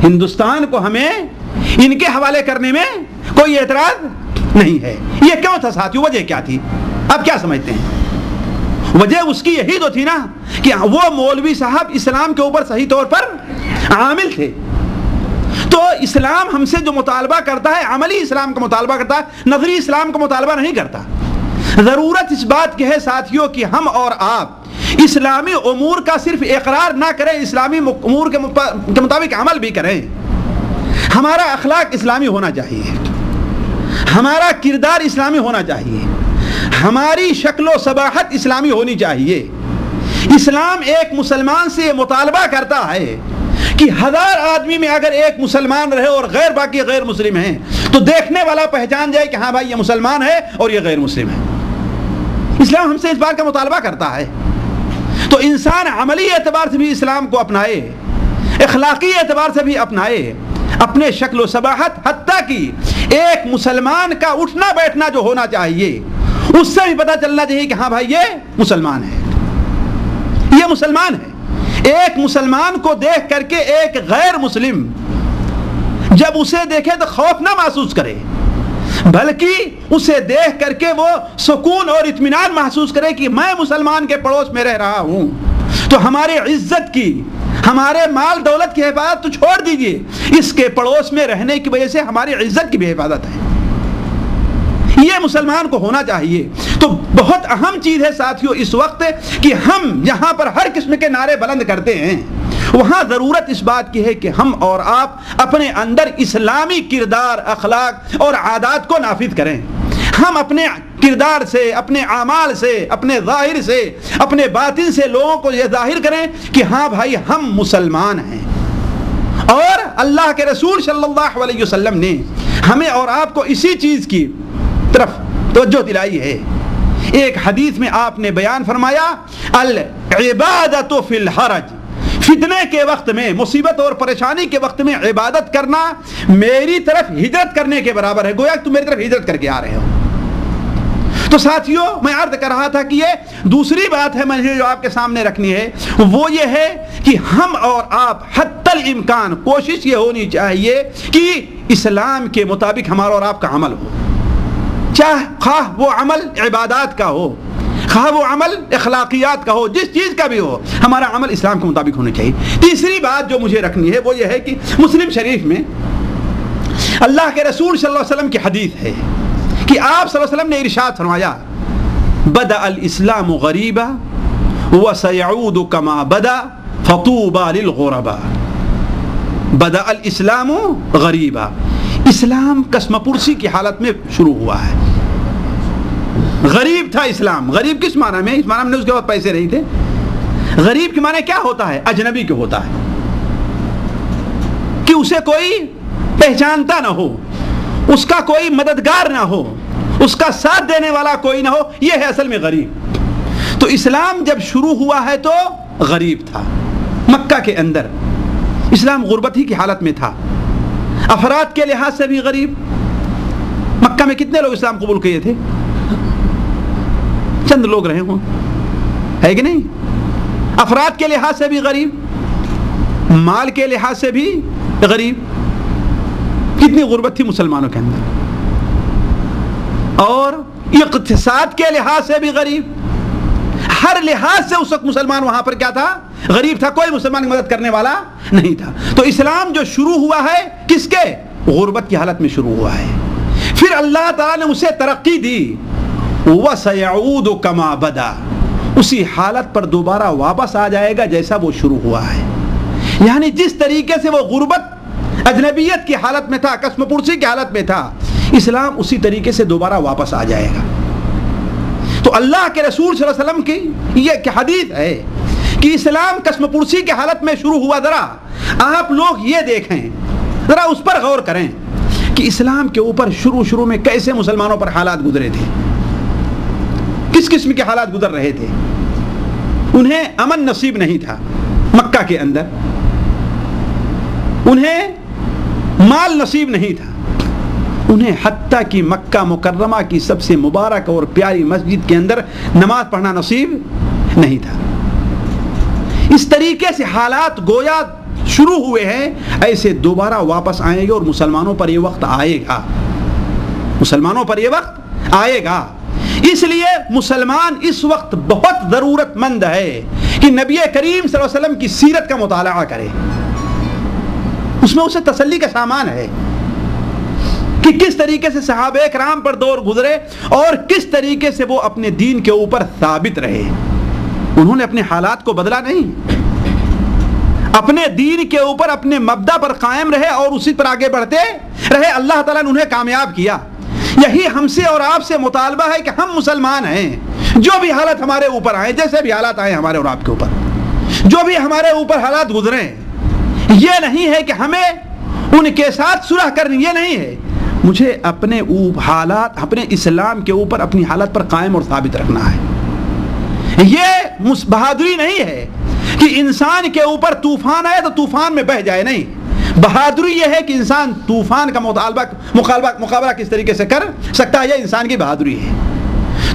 ہندوستان کو ہمیں ان کے حوالے کرنے میں کوئی اعتراض نہیں ہے. یہ کیوں تھا ساتھیوں؟ وجہ کیا تھی؟ آپ کیا سمجھتے ہیں؟ وجہ اس کی یہی تو تھی نا کہ وہ مولوی صاحب اسلام کے اوپر صحیح طور پر عامل تھے. تو اسلام ہم سے جو مطالبہ کرتا ہے عملی اسلام کا مطالبہ کرتا ہے، نظری اسلام کا مطالبہ نہیں کرتا. ضرورت اس بات کی ہے ساتھیوں کہ ہم اور آپ اسلامی امور کا صرف اقرار نہ کریں، اسلامی امور کے مطابق عمل بھی کریں. ہمارا اخلاق اسلامی ہونا چاہیے، ہمارا کردار اسلامی ہونا چاہیے، ہماری شکل و صباحت اسلامی ہونی چاہیے. اسلام ایک مسلمان سے یہ مطالبہ کرتا ہے کہ 1000 آدمی میں اگر ایک مسلمان رہے اور باقی غیر مسلم ہیں تو دیکھنے والا پہچان جائے کہ ہاں بھائی یہ مسلمان ہے اور یہ غیر مسلم ہے. اسلام ہم سے اس بات کا مطالبہ کرتا ہے. تو انسان عملی اعتبار سے بھی اسلام کو اپنائے، اخلاقی اعتبار سے بھی اپنائے، اپنے شکل و صباحت، حتیٰ کہ ایک مسلمان کا اٹھنا بیٹھنا جو ہونا چاہیے اس سے بھی پتہ چلنا چاہیے کہ ہاں بھائی یہ مسلمان ہے، یہ مسلمان ہے۔ ایک مسلمان کو دیکھ کر کے ایک غیر مسلم جب اسے دیکھے تو خوف نہ محسوس کرے، بلکہ اسے دیکھ کر کے وہ سکون اور اطمینان محسوس کرے کہ میں مسلمان کے پڑوس میں رہ رہا ہوں۔ تو ہمارے عزت کی، ہمارے مال دولت کی حفاظت تو چھوڑ دیجئے، اس کے پڑوس میں رہنے کی وجہ سے ہماری عزت کی بھی حفاظت ہے۔ یہ مسلمان کو ہونا چاہیے۔ تو بہت اہم چیز ہے ساتھیوں اس وقت کہ ہم یہاں پر ہر قسم کے نعرے بلند کرتے ہیں، وہاں ضرورت اس بات کی ہے کہ ہم اور آپ اپنے اندر اسلامی کردار، اخلاق اور عادات کو نافذ کریں۔ ہم اپنے کردار سے، اپنے اعمال سے، اپنے ظاہر سے، اپنے باطن سے لوگوں کو یہ ظاہر کریں کہ ہاں بھائی ہم مسلمان ہیں۔ اور اللہ کے رسول صلی اللہ علیہ وسلم نے ہمیں اور آپ کو اسی چیز کی طرف توجہ دلائی ہے۔ ایک حدیث میں آپ نے بیان فرمایا، العبادۃ فی الحرج، فتنے کے وقت میں، مصیبت اور پریشانی کے وقت میں عبادت کرنا میری طرف ہجرت کرنے کے برابر ہے، گویا کہ تم میری طرف ہجرت کر کے آ رہے ہو۔ تو ساتھیوں میں عرض کر رہا تھا کہ یہ دوسری بات ہے مجھے جو آپ کے سامنے رکھنی ہے، وہ یہ ہے کہ ہم اور آپ حتی الامکان کوشش یہ ہونی چاہیے کہ اسلام کے مطابق ہمارا اور آپ کا عمل ہو، چاہے خواہ وہ عمل عبادات کا ہو، خواہ وہ عمل اخلاقیات کا ہو، جس چیز کا بھی ہو، ہمارا عمل اسلام کے مطابق ہونا چاہیے۔ تیسری بات جو مجھے رکھنی ہے وہ یہ ہے کہ مسلم شریف میں اللہ کے رسول صلی اللہ علیہ وسلم کی حدیث ہے کہ آپ صلی اللہ علیہ وسلم نے ارشاد فرمایا، بدأ الاسلام غریبا وسيعود كما بدأ فطوبى للغرباء۔ بدأ الاسلام غریبا، اسلام قسم پرسی کی حالت میں شروع ہوا ہے۔ غریب تھا اسلام، غریب کس معنی میں؟ اس معنی میں اس کے بعد پیسے نہیں تھے۔ غریب کے معنی کیا ہوتا ہے؟ اجنبی کے ہوتا ہے کہ اسے کوئی پہچانتا نہ ہو، اس کا کوئی مددگار نہ ہو، اس کا ساتھ دینے والا کوئی نہ ہو، یہ ہے اصل میں غریب۔ تو اسلام جب شروع ہوا ہے تو غریب تھا۔ مکہ کے اندر اسلام غربت ہی کی حالت میں تھا، افراد کے لحاظ سے بھی غریب۔ مکہ میں کتنے لوگ اسلام قبول کیے تھے؟ چند لوگ رہے ہوں، ہے کہ نہیں؟ افراد کے لحاظ سے بھی غریب، مال کے لحاظ سے بھی غریب۔ کتنی غربت تھی مسلمانوں کے اندر، اور اقتصاد کے لحاظ سے بھی غریب۔ ہر لحاظ سے اس وقت مسلمان وہاں پر کیا تھا؟ غریب تھا، کوئی مسلمان کی مدد کرنے والا نہیں تھا۔ تو اسلام جو شروع ہوا ہے کس کے؟ غربت کی حالت میں شروع ہوا ہے۔ پھر اللہ تعالیٰ نے اسے ترقی دی، وَسَيَعُودُ كَمَا بَدَا، اسی حالت پر دوبارہ واپس آ جائے گا جیسا وہ شروع ہوا ہے۔ یعنی جس طریقے سے وہ غربت، اجنبیت کی حالت میں تھا، قسم پرسی کی حالت میں تھا، اسلام اسی طریقے سے دوبارہ واپس آ جائے گا۔ تو اللہ کے رسول صلی اللہ علیہ وسلم کی یہ حدیث ہے کہ اسلام قسم پرسی کی حالت میں شروع ہوا۔ ذرا آپ لوگ یہ دیکھیں، ذرا اس پر غور کریں کہ اسلام کے اوپر شروع میں کیسے مسلمانوں پر حالات گزرے تھے، کس قسم کے حالات گزر رہے تھے۔ انہیں امن نصیب نہیں تھا مکہ کے اندر، انہیں مال نصیب نہیں تھا، انہیں حتیٰ کہ مکہ مکرمہ کی سب سے مبارک اور پیاری مسجد کے اندر نماز پڑھنا نصیب نہیں تھا۔ اس طریقے سے حالات گویا شروع ہوئے ہیں، ایسے دوبارہ واپس آئیں گے، اور مسلمانوں پر یہ وقت آئے گا، مسلمانوں پر یہ وقت آئے گا۔ اس لیے مسلمان اس وقت بہت ضرورت مند ہے کہ نبی کریم صلی اللہ علیہ وسلم کی سیرت کا مطالعہ کرے۔ اس میں اسے تسلی کا سامان ہے کہ کس طریقے سے صحابہ کرام پر دور گزرے اور کس طریقے سے وہ اپنے دین کے اوپر ثابت رہے۔ انہوں نے اپنے حالات کو بدلا نہیں، اپنے دین کے اوپر، اپنے مبدا پر قائم رہے اور اسی پر آگے بڑھتے رہے۔ اللہ تعالیٰ نے انہیں کامیاب کیا۔ یہی ہم سے اور آپ سے مطالبہ ہے کہ ہم مسلمان ہیں، جو بھی حالت ہمارے اوپر آئے، جیسے بھی حالات آئے ہمارے اور آپ کے اوپر، جو بھی ہمارے اوپر حالات گزریں، یہ نہیں ہے کہ ہمیں ان کے ساتھ صلح کرنی، یہ نہیں ہے، مجھے اپنے حالات، اپنے اسلام کے اوپر اپنی حالت پر قائم اور ثابت رکھنا ہے۔ یہ بہادری نہیں ہے کہ انسان کے اوپر طوفان آئے تو طوفان میں بہہ جائے، نہیں، بہادری یہ ہے کہ انسان طوفان کا مقابلہ کس طریقے سے کر سکتا ہے، یہ انسان کی بہادری ہے۔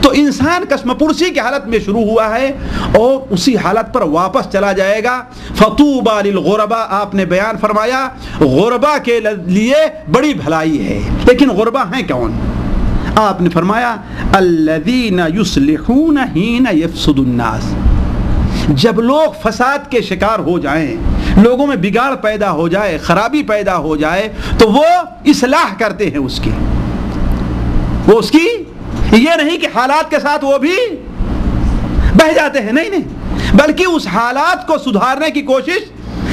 تو انسان قسم پرسی کی حالت میں شروع ہوا ہے اور اسی حالت پر واپس چلا جائے گا. فطوبى للغرباء آپ نے بیان فرمایا غربا کے لیے بڑی بھلائی ہے. لیکن غربا ہیں کون؟ آپ نے فرمایا الذین یصلحون حین یفسد الناس. جب لوگ فساد کے شکار ہو جائیں، لوگوں میں بگاڑ پیدا ہو جائے، خرابی پیدا ہو جائے، تو وہ اصلاح کرتے ہیں اس کی یہ نہیں کہ حالات کے ساتھ وہ بھی بہہ جاتے ہیں، نہیں، بلکہ اس حالات کو سدھارنے کی کوشش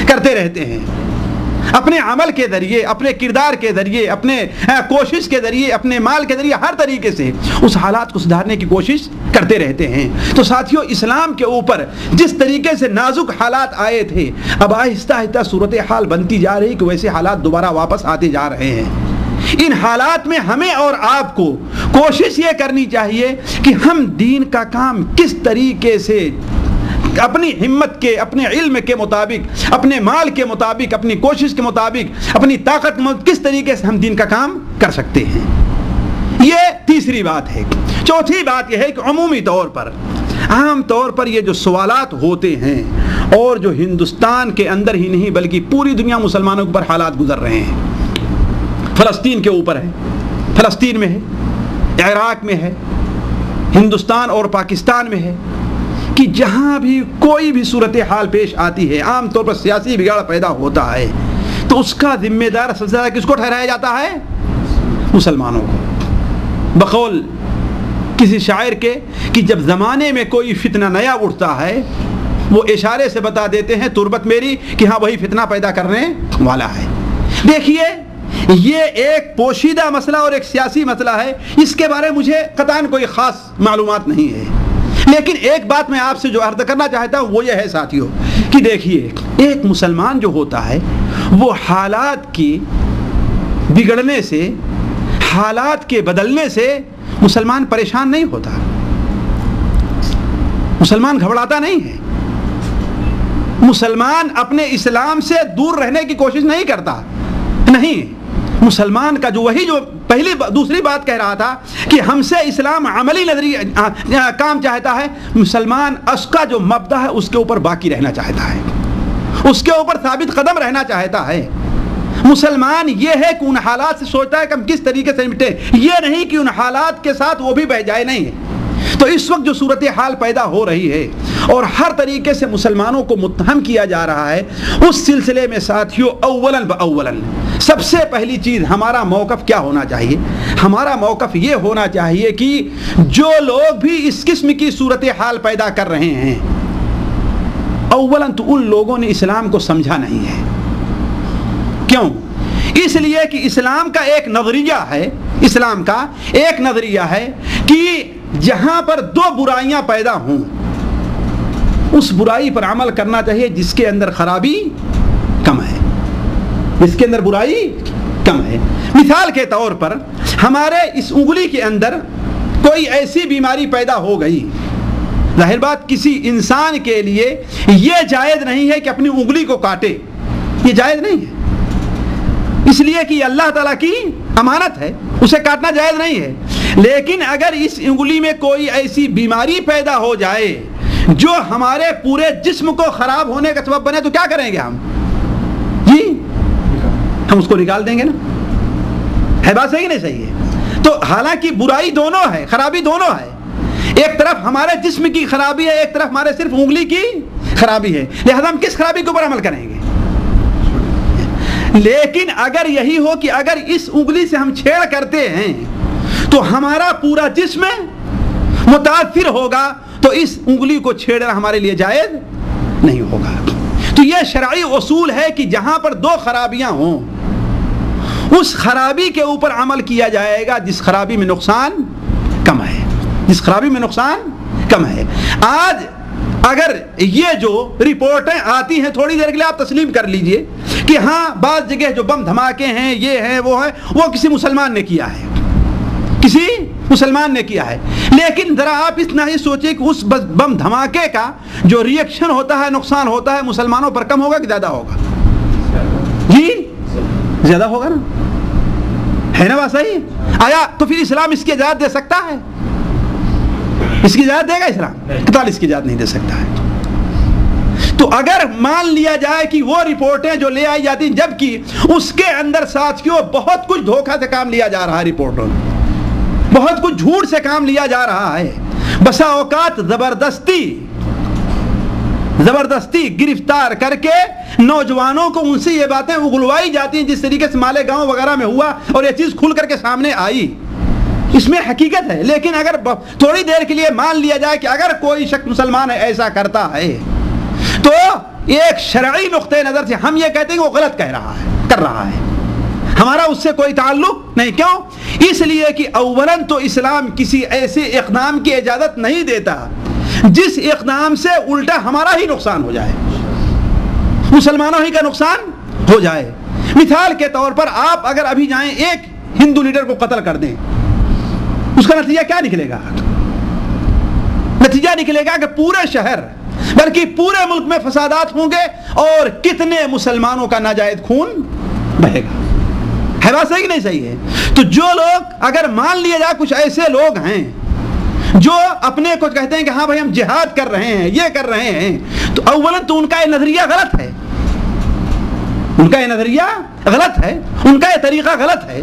کرتے رہتے ہیں اپنے عمل کے ذریعے، اپنے کردار کے ذریعے، اپنے کوشش کے ذریعے، اپنے مال کے ذریعے، ہر طریقے سے اس حالات کو سدھارنے کی کوشش کرتے رہتے ہیں. تو ساتھیوں اسلام کے اوپر جس طریقے سے نازک حالات آئے تھے، اب آہستہ آہستہ صورتحال بنتی جا رہی کہ ویسے حالات دوبارہ واپس آتے جا رہے ہیں. ان حالات میں ہمیں اور آپ کو کوشش یہ کرنی چاہیے کہ ہم دین کا کام کس طریقے سے اپنی ہمت کے، اپنے علم کے مطابق، اپنے مال کے مطابق، اپنی کوشش کے مطابق، اپنی طاقت کے مطابق کس طریقے سے ہم دین کا کام کر سکتے ہیں. یہ تیسری بات ہے. چوتھی بات یہ ہے کہ عمومی طور پر، عام طور پر یہ جو سوالات ہوتے ہیں اور جو ہندوستان کے اندر ہی نہیں بلکہ پوری دنیا مسلمانوں کے اوپر حالات گزر رہے ہیں. فلسطین کے اوپر ہے، فلسطین میں ہے، عراق میں ہے، ہندوستان اور پاکستان میں ہے، کہ جہاں بھی کوئی بھی صورتحال پیش آتی ہے، عام طور پر سیاسی بگاڑ پیدا ہوتا ہے، تو اس کا ذمہ دار سب سے زیادہ کس کو ٹھہرایا جاتا ہے؟ مسلمانوں کو. بقول کسی شاعر کے کہ جب زمانے میں کوئی فتنہ نیا اٹھتا ہے، وہ اشارے سے بتا دیتے ہیں تربت میری کہ ہاں وہی فتنہ پیدا کرنے والا ہے. دیکھیے یہ ایک پوشیدہ مسئلہ اور ایک سیاسی مسئلہ ہے، اس کے بارے مجھے قطعاً کوئی خاص معلومات نہیں ہے. لیکن ایک بات میں آپ سے جو عرض کرنا چاہتا ہوں وہ یہ ہے ساتھیوں کہ دیکھیے ایک مسلمان جو ہوتا ہے وہ حالات کی بگڑنے سے، حالات کے بدلنے سے مسلمان پریشان نہیں ہوتا، مسلمان گھبراتا نہیں ہے، مسلمان اپنے اسلام سے دور رہنے کی کوشش نہیں کرتا. نہیں، مسلمان کا جو پہلی دوسری بات کہہ رہا تھا کہ ہم سے اسلام عملی نظریہ کام چاہتا ہے، مسلمان اس کا جو مبدا ہے اس کے اوپر باقی رہنا چاہتا ہے، اس کے اوپر ثابت قدم رہنا چاہتا ہے. مسلمان یہ ہے کہ ان حالات سے سوچتا ہے کہ ہم کس طریقے سے نمٹیں، یہ نہیں کہ ان حالات کے ساتھ وہ بھی بہ جائے. نہیں ہے. تو اس وقت جو صورتحال پیدا ہو رہی ہے اور ہر طریقے سے مسلمانوں کو متہم کیا جا رہا ہے، اس سلسلے میں ساتھیوں اولاً سب سے پہلی چیز ہمارا موقف کیا ہونا چاہیے؟ ہمارا موقف یہ ہونا چاہیے کہ جو لوگ بھی اس قسم کی صورتحال پیدا کر رہے ہیں، اولاً تو ان لوگوں نے اسلام کو سمجھا نہیں ہے. کیوں؟ اس لیے کہ اسلام کا ایک نظریہ ہے کہ جہاں پر دو برائیاں پیدا ہوں اس برائی پر عمل کرنا چاہیے جس کے اندر خرابی کم ہے، جس کے اندر برائی کم ہے. مثال کے طور پر ہمارے اس انگلی کے اندر کوئی ایسی بیماری پیدا ہو گئی، ظاہر بات کسی انسان کے لیے یہ جائز نہیں ہے کہ اپنی انگلی کو کاٹے، یہ جائز نہیں ہے، اس لیے کہ اللہ تعالیٰ کی امانت ہے، اسے کاٹنا جائز نہیں ہے. لیکن اگر اس انگلی میں کوئی ایسی بیماری پیدا ہو جائے جو ہمارے پورے جسم کو خراب ہونے کا سبب بنے تو کیا کریں گے ہم؟ جی ہم اس کو نکال دیں گے نا. ہے بات صحیح نہیں صحیح ہے؟ تو حالانکہ برائی دونوں ہے، خرابی دونوں ہے، ایک طرف ہمارے جسم کی خرابی ہے، ایک طرف ہمارے صرف انگلی کی خرابی ہے، لہذا ہم کس خرابی کے اوپر عمل کریں گے؟ لیکن اگر یہی ہو کہ اگر اس انگلی سے ہم چھیڑ کرتے ہیں تو ہمارا پورا جسم متاثر ہوگا، تو اس انگلی کو چھیڑنا ہمارے لیے جائز نہیں ہوگا. تو یہ شرعی اصول ہے کہ جہاں پر دو خرابیاں ہوں اس خرابی کے اوپر عمل کیا جائے گا جس خرابی میں نقصان کم ہے، جس خرابی میں نقصان کم ہے. آج اگر یہ جو رپورٹیں آتی ہیں تھوڑی دیر کے لیے آپ تسلیم کر لیجئے کہ ہاں بعض جگہ جو بم دھماکے ہیں یہ ہیں وہ ہیں، وہ کسی مسلمان نے کیا ہے، کسی مسلمان نے کیا ہے. لیکن ذرا آپ اتنا ہی سوچیں کہ اس بم دھماکے کا جو ری ایکشن ہوتا ہے، نقصان ہوتا ہے، مسلمانوں پر کم ہوگا کہ زیادہ ہوگا؟ جی زیادہ ہوگا نا، ہے نا بات صحیح؟ آیا تو پھر اسلام اس کی اجازت دے سکتا ہے؟ اس کی اجازت دے گا اسلام؟ قتال اس کی اجازت نہیں دے سکتا ہے۔ تو اگر مان لیا جائے کہ وہ رپورٹیں جو لے آئی جاتی ہیں، جبکہ اس کے اندر ساتھیوں بہت کچھ دھوکہ سے کام لیا جا رہا ہے، رپورٹوں میں بہت کچھ جھوٹ سے کام لیا جا رہا ہے، بسا اوقات زبردستی گرفتار کر کے نوجوانوں کو ان سے یہ باتیں اگلوائی جاتی ہیں جس طریقے سے مالیگاؤں وغیرہ میں ہوا، اور یہ چیز کھل کر کے سامنے آئی، اس میں حقیقت ہے۔ لیکن اگر تھوڑی دیر کے لیے مان لیا جائے کہ اگر کوئی شخص مسلمان ہے ایسا کرتا ہے، تو ایک شرعی نقطہ نظر سے ہم یہ کہتے ہیں کہ وہ غلط کر رہا ہے، ہمارا اس سے کوئی تعلق نہیں۔ کیوں؟ اس لیے کہ اولاً تو اسلام کسی ایسے اقدام کی اجازت نہیں دیتا جس اقدام سے الٹا ہمارا ہی نقصان ہو جائے، مسلمانوں ہی کا نقصان ہو جائے۔ مثال کے طور پر آپ اگر ابھی جائیں ایک ہندو لیڈر کو قتل کر دیں، اس کا نتیجہ کیا نکلے گا؟ نتیجہ نکلے گا کہ پورے شہر بلکہ پورے ملک میں فسادات ہوں گے اور کتنے مسلمانوں کا ناجائز خون بہے گا۔ ہے بات صحیح کہ نہیں صحیح ہے؟ تو جو لوگ اگر مان لیا جائے کچھ ایسے لوگ ہیں جو اپنے کو کہتے ہیں کہ ہاں بھائی ہم جہاد کر رہے ہیں، یہ کر رہے ہیں، تو اولاً تو ان کا یہ نظریہ غلط ہے، ان کا یہ نظریہ غلط ہے، ان کا یہ طریقہ غلط ہے۔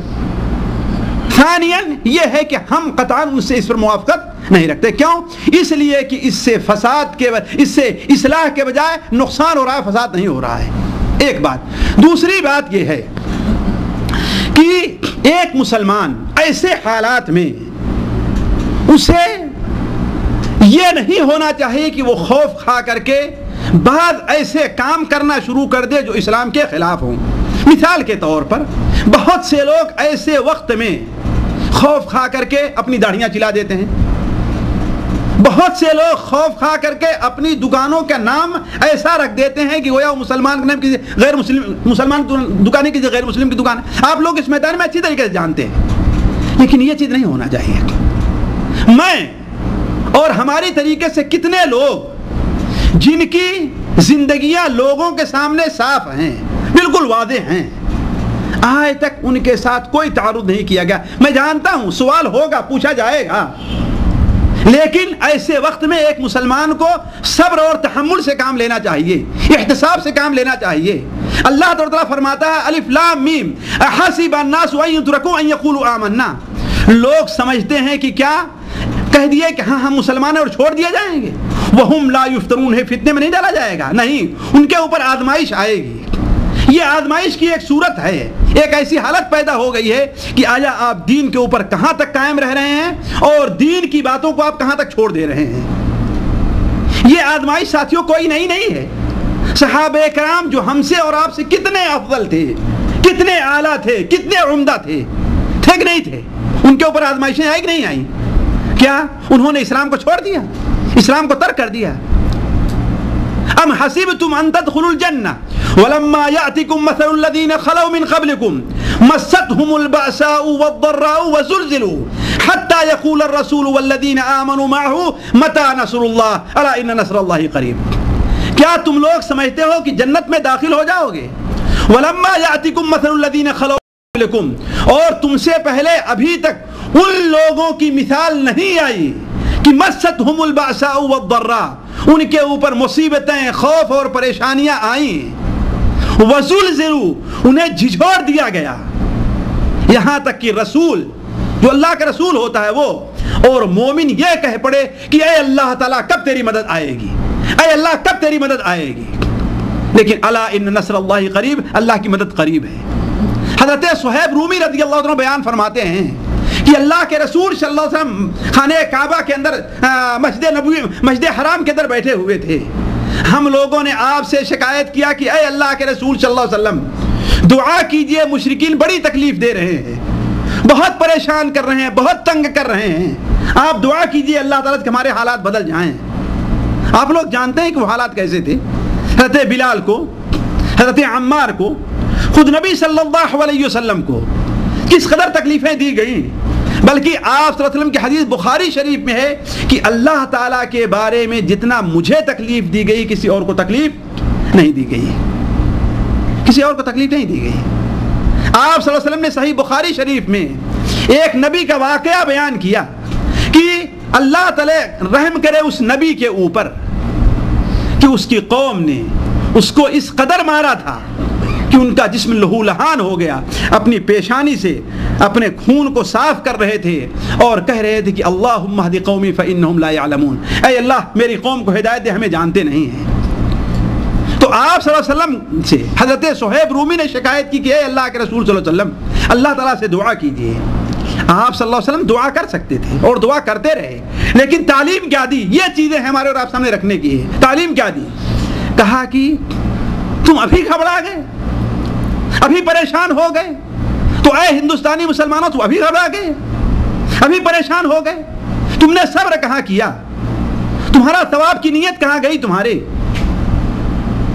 ثانیاً یہ ہے کہ ہم قطعاً ان سے اس پر موافقت نہیں رکھتے۔ کیوں؟ اس لیے کہ اس سے فساد کے اس سے اصلاح کے بجائے نقصان ہو رہا ہے، فساد نہیں ہو رہا ہے، ایک بات۔ دوسری بات یہ ہے کہ ایک مسلمان ایسے حالات میں اسے یہ نہیں ہونا چاہیے کہ وہ خوف کھا کر کے بعض ایسے کام کرنا شروع کر دے جو اسلام کے خلاف ہوں۔ مثال کے طور پر بہت سے لوگ ایسے وقت میں خوف کھا کر کے اپنی داڑھیاں چلا دیتے ہیں، بہت سے لوگ خوف کھا کر کے اپنی دکانوں کا نام ایسا رکھ دیتے ہیں کہ گویا وہ مسلمان کے نام کسی غیر مسلمان دکان کسی غیر مسلم کی دکان۔ آپ لوگ اس میدان میں اچھی طریقے سے جانتے ہیں، لیکن یہ چیز نہیں ہونا چاہیے۔ میں اور ہماری طریقے سے کتنے لوگ جن کی زندگیاں لوگوں کے سامنے صاف ہیں، بالکل واضح ہیں، آج تک ان کے ساتھ کوئی تعارض نہیں کیا گیا۔ میں جانتا ہوں سوال ہوگا، پوچھا جائے گا، لیکن ایسے وقت میں ایک مسلمان کو صبر اور تحمل سے کام لینا چاہیے، احتساب سے کام لینا چاہیے۔ اللہ تعالیٰ فرماتا ہے الف لام میم احسب الناس ان یترکوا ان یقولوا آمنا۔ لوگ سمجھتے ہیں کہ کیا کہہ دیے کہ ہاں ہم مسلمان ہیں اور چھوڑ دیے جائیں گے، وہم لا یفتنون، ہے فتنے میں نہیں ڈالا جائے گا، نہیں، ان کے اوپر آزمائش آئے گی۔ یہ آزمائش کی ایک صورت ہے، ایک ایسی حالت پیدا ہو گئی ہے کہ آیا آپ دین کے اوپر کہاں تک قائم رہ رہے ہیں اور دین کی باتوں کو آپ کہاں تک چھوڑ دے رہے ہیں۔ یہ آزمائش ساتھیوں کوئی نہیں ہے۔ صحابہ کرام جو ہم سے اور آپ سے کتنے افضل تھے، کتنے اعلیٰ تھے، کتنے عمدہ تھے کہ نہیں تھے، ان کے اوپر آزمائشیں آئی کہ نہیں آئیں؟ کیا انہوں نے اسلام کو چھوڑ دیا، اسلام کو ترک کر دیا؟ ام حسبتم ان تدخلوا الجنہ ولما يأتكم مثل الذين خلوا من قبلكم مستهم البأساء والضراء وزلزلوا حتى يقول الرسول والذين آمنوا معه متى نصر الله ألا إن نصر الله قريب۔ کیا تم لوگ سمجھتے ہو کہ جنت میں داخل ہو جاؤ گے؟ ولما يأتكم مثل الذين خلوا من قبلكم، اور تم سے پہلے ابھی تک ان لوگوں کی مثال نہیں آئی کہ مستهم البأساء والضراء، ان کے اوپر مصیبتیں، خوف اور پریشانیاں آئیں، وزلزلوا، انہیں جھجھوڑ دیا گیا، یہاں تک کہ رسول جو اللہ کا رسول ہوتا ہے وہ اور مومن یہ کہہ پڑے کہ اے اللہ تعالیٰ کب تیری مدد آئے گی، اے اللہ کب تیری مدد آئے گی۔ لیکن الا ان نصر اللہ قریب، اللہ کی مدد قریب ہے۔ حضرت صہیب رومی رضی اللہ عنہ بیان فرماتے ہیں کہ اللہ کے رسول صلی اللہ علیہ وسلم خانہ کعبہ کے اندر مسجد حرام کے اندر بیٹھے ہوئے تھے۔ ہم لوگوں نے آپ سے شکایت کیا کہ اے اللہ کے رسول صلی اللہ علیہ وسلم دعا کیجئے، مشرکین بڑی تکلیف دے رہے ہیں، بہت پریشان کر رہے ہیں، بہت تنگ کر رہے ہیں، آپ دعا کیجئے اللہ تعالیٰ کہ ہمارے حالات بدل جائیں۔ آپ لوگ جانتے ہیں کہ وہ حالات کیسے تھے۔ حضرت بلال کو، حضرت عمار کو، خود نبی صلی اللہ علیہ وسلم کو کس قدر تکلیفیں دی گئیں، بلکہ آپ صلی اللہ علیہ وسلم کی حدیث بخاری شریف میں ہے کہ اللہ تعالیٰ کے بارے میں جتنا مجھے تکلیف دی گئی کسی اور کو تکلیف نہیں دی گئی، کسی اور کو تکلیف نہیں دی گئی۔ آپ صلی اللہ علیہ وسلم نے صحیح بخاری شریف میں ایک نبی کا واقعہ بیان کیا کہ اللہ تعالی رحم کرے اس نبی کے اوپر کہ اس کی قوم نے اس کو اس قدر مارا تھا کہ ان کا جسم لہو لہان ہو گیا، اپنی پیشانی سے اپنے خون کو صاف کر رہے تھے اور کہہ رہے تھے کہ اللہم اہد قومی فانہم لا یعلمون، اے اللہ میری قوم کو ہدایت دے، ہمیں جانتے نہیں ہیں۔ تو آپ صلی اللہ علیہ وسلم سے حضرت صہیب رومی نے شکایت کی کہ اے اللہ کے رسول صلی اللہ علیہ وسلم اللہ تعالیٰ سے دعا کیجیے۔ آپ صلی اللہ علیہ وسلم دعا کر سکتے تھے اور دعا کرتے رہے، لیکن تعلیم کیا دی؟ یہ چیزیں ہمارے اور آپ سامنے رکھنے کی ہے۔ تعلیم کیا دی؟ کہا کہ تم ابھی گھبرا گئے، ابھی پریشان ہو گئے، تو اے ہندوستانی مسلمانوں تم ابھی گھبرا گئے، ابھی پریشان ہو گئے، تم نے صبر کہاں کیا؟ تمہارا ثواب کی نیت کہاں گئی؟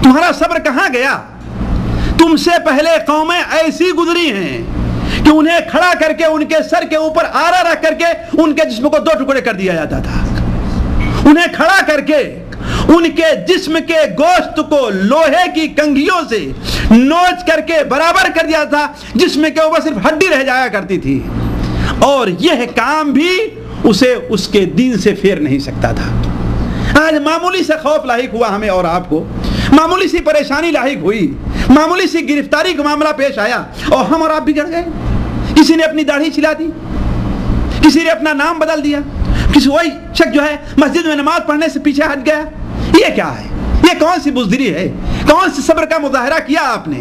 تمہارا صبر کہاں گیا؟ تم سے پہلے قومیں ایسی گزری ہیں کہ انہیں کھڑا کر کے ان کے سر کے اوپر آرا رکھ کر کے ان کے جسم کو دو ٹکڑے کر دیا جاتا تھا، انہیں کھڑا کر کے ان کے جسم کے گوشت کو لوہے کی کنگھیوں سے نوچ کر کے برابر کر دیا تھا، جسم کے اوپر صرف ہڈی رہ جایا کرتی تھی، اور یہ کام بھی اسے اس کے دین سے پھیر نہیں سکتا تھا۔ آج معمولی سے خوف لاحق ہوا ہمیں اور آپ کو، معمولی سی پریشانی لاحق ہوئی، معمولی سی گرفتاری کا معاملہ پیش آیا اور ہم اور آپ بگڑ گئے۔ کسی نے اپنی داڑھی چھلا دی، کسی نے اپنا نام بدل دیا، کسی وہی شخص جو ہے مسجد میں نماز پڑھنے سے پیچھے ہٹ گیا۔ یہ کیا ہے؟ یہ کون سی بزدلی ہے؟ کون سی صبر کا مظاہرہ کیا آپ نے؟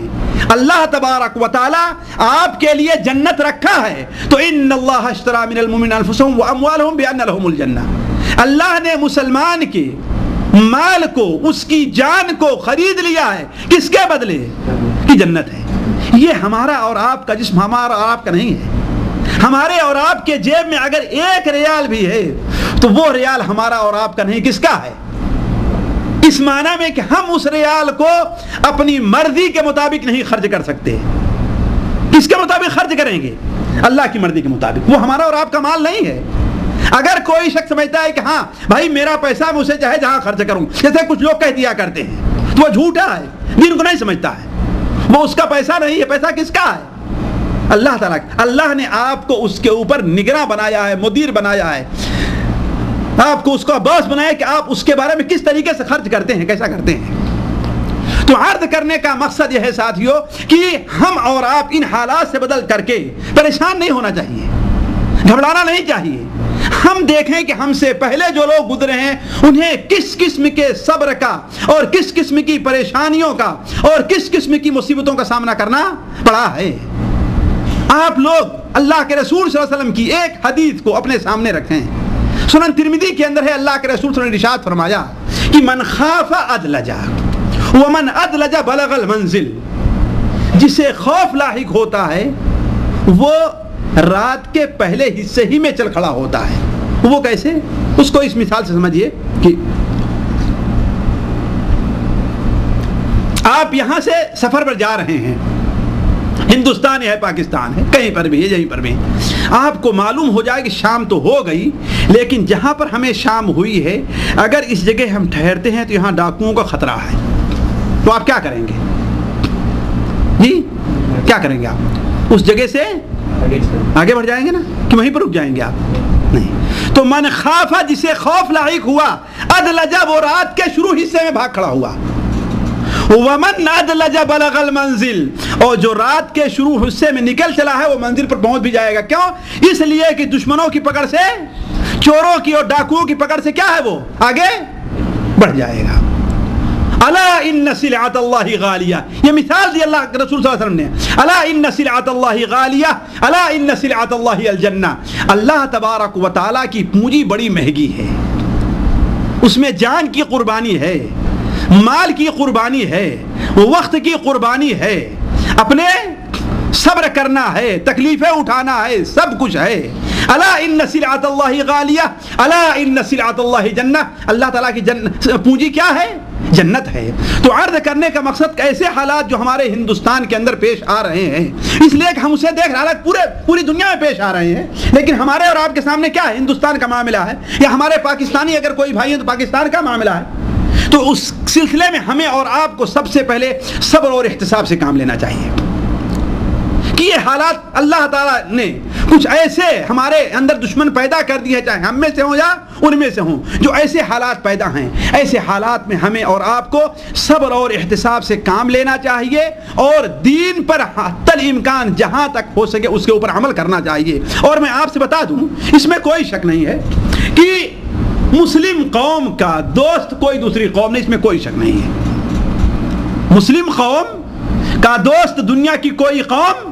اللہ تبارک و تعالی آپ کے لیے جنت رکھا ہے، تو ان اللہ اشتری من المؤمنین انفسهم واموالهم بان لهم الجنہ، اللہ نے مسلمان کے مال کو، اس کی جان کو خرید لیا ہے، کس کے بدلے؟ کی جنت ہے۔ یہ ہمارا اور آپ کا جسم ہمارا اور آپ کا نہیں ہے۔ ہمارے اور آپ کے جیب میں اگر ایک ریال بھی ہے تو وہ ریال ہمارا اور آپ کا نہیں، کس کا ہے؟ اس معنی میں کہ ہم اس ریال کو اپنی مرضی کے مطابق نہیں خرچ کر سکتے۔ کس کے مطابق خرچ کریں گے؟ اللہ کی مرضی کے مطابق۔ وہ ہمارا اور آپ کا مال نہیں ہے۔ اگر کوئی شخص سمجھتا ہے کہ ہاں بھائی میرا پیسہ میں اسے چاہے جہاں خرچ کروں، جیسے کچھ لوگ کہہ دیا کرتے ہیں، تو وہ جھوٹا ہے، دین کو نہیں سمجھتا ہے، وہ اس کا پیسہ نہیں ہے۔ پیسہ کس کا ہے؟ اللہ تعالیٰ۔ اللہ نے آپ کو اس کے اوپر نگراں بنایا ہے، مدیر بنایا ہے، آپ کو اس کا باس بنایا کہ آپ اس کے بارے میں کس طریقے سے خرچ کرتے ہیں، کیسا کرتے ہیں۔ تو عرض کرنے کا مقصد یہ ہے ساتھیو کہ ہم اور آپ ان حالات سے بدل کر کے پریشان نہیں ہونا چاہیے، گھبرانا نہیں چاہیے۔ ہم دیکھیں کہ ہم سے پہلے جو لوگ گزرے ہیں انہیں کس قسم کے صبر کا اور کس قسم کی پریشانیوں کا اور کس قسم کی مصیبتوں کا سامنا کرنا پڑا ہے۔ آپ لوگ اللہ کے رسول صلی اللہ علیہ وسلم کی ایک حدیث کو اپنے سامنے رکھیں، سنن ترمذی کے اندر ہے، اللہ کے رسول صلی اللہ علیہ وسلم نے ارشاد فرمایا کہ من خاف ادلج ومن ادلج بلغ المنزل، جسے خوف لاحق ہوتا ہے وہ رات کے پہلے حصے ہی میں چل کھڑا ہوتا ہے۔ وہ کیسے؟ اس کو اس مثال سے سمجھیے کہ آپ یہاں سے سفر پر جا رہے ہیں، ہندوستان ہے، پاکستان ہے، کہیں پر بھی ہے، یہیں پر بھی، آپ کو معلوم ہو جائے کہ شام تو ہو گئی، لیکن جہاں پر ہمیں شام ہوئی ہے اگر اس جگہ ہم ٹھہرتے ہیں تو یہاں ڈاکوؤں کا خطرہ ہے، تو آپ کیا کریں گے؟ جی کیا کریں گے؟ آپ اس جگہ سے آگے بڑھ جائیں گے نا کہ وہیں پر رک جائیں گے؟ آپ نہیں۔ تو من خافا، جسے خوف لاحق ہوا، ادلجا، وہ رات کے شروع حصے میں بھاگ کھڑا ہوا، ومن ادلج بلغ المنزل، اور جو رات کے شروع حصے میں نکل چلا ہے وہ منزل پر پہنچ بھی جائے گا۔ کیوں؟ اس لیے کہ دشمنوں کی پکڑ سے، چوروں کی اور ڈاکوؤں کی پکڑ سے کیا ہے، وہ آگے بڑھ جائے گا۔ الا ان سلعۃ اللہ غالیہ، یہ مثال دی اللہ کے رسول صلی اللہ علیہ وسلم نے، الا ان سلعۃ اللہ غالیہ الا ان سلعۃ اللہ الجنہ، اللہ تبارک و تعالیٰ کی پونجی بڑی مہنگی ہے، اس میں جان کی قربانی ہے، مال کی قربانی ہے، وقت کی قربانی ہے، اپنے صبر کرنا ہے، تکلیفیں اٹھانا ہے، سب کچھ ہے۔ الا ان سلعۃ اللہ غالیہ الا ان سلعۃ اللہ جنہ، اللہ تعالیٰ کی پونجی کیا ہے؟ جنت ہے۔ تو عرض کرنے کا مقصد ایسے حالات جو ہمارے ہندوستان کے اندر پیش آ رہے ہیں، اس لیے کہ ہم اسے دیکھ رہے ہیں، پوری دنیا میں پیش آ رہے ہیں، لیکن ہمارے اور آپ کے سامنے کیا ہے؟ ہندوستان کا معاملہ ہے، یا ہمارے پاکستانی اگر کوئی بھائی ہے تو پاکستان کا معاملہ ہے۔ تو اس سلسلے میں ہمیں اور آپ کو سب سے پہلے صبر اور احتساب سے کام لینا چاہیے کہ یہ حالات اللہ تعالیٰ نے کچھ ایسے ہمارے اندر دشمن پیدا کر دیے، چاہے ہم میں سے ہوں یا ان میں سے ہوں، جو ایسے حالات پیدا ہیں، ایسے حالات میں ہمیں اور آپ کو صبر اور احتساب سے کام لینا چاہیے اور دین پر حتی الامکان جہاں تک ہو سکے اس کے اوپر عمل کرنا چاہیے۔ اور میں آپ سے بتا دوں، اس میں کوئی شک نہیں ہے کہ مسلم قوم کا دوست کوئی دوسری قوم نہیں، اس میں کوئی شک نہیں ہے۔ مسلم قوم کا دوست دنیا کی کوئی قوم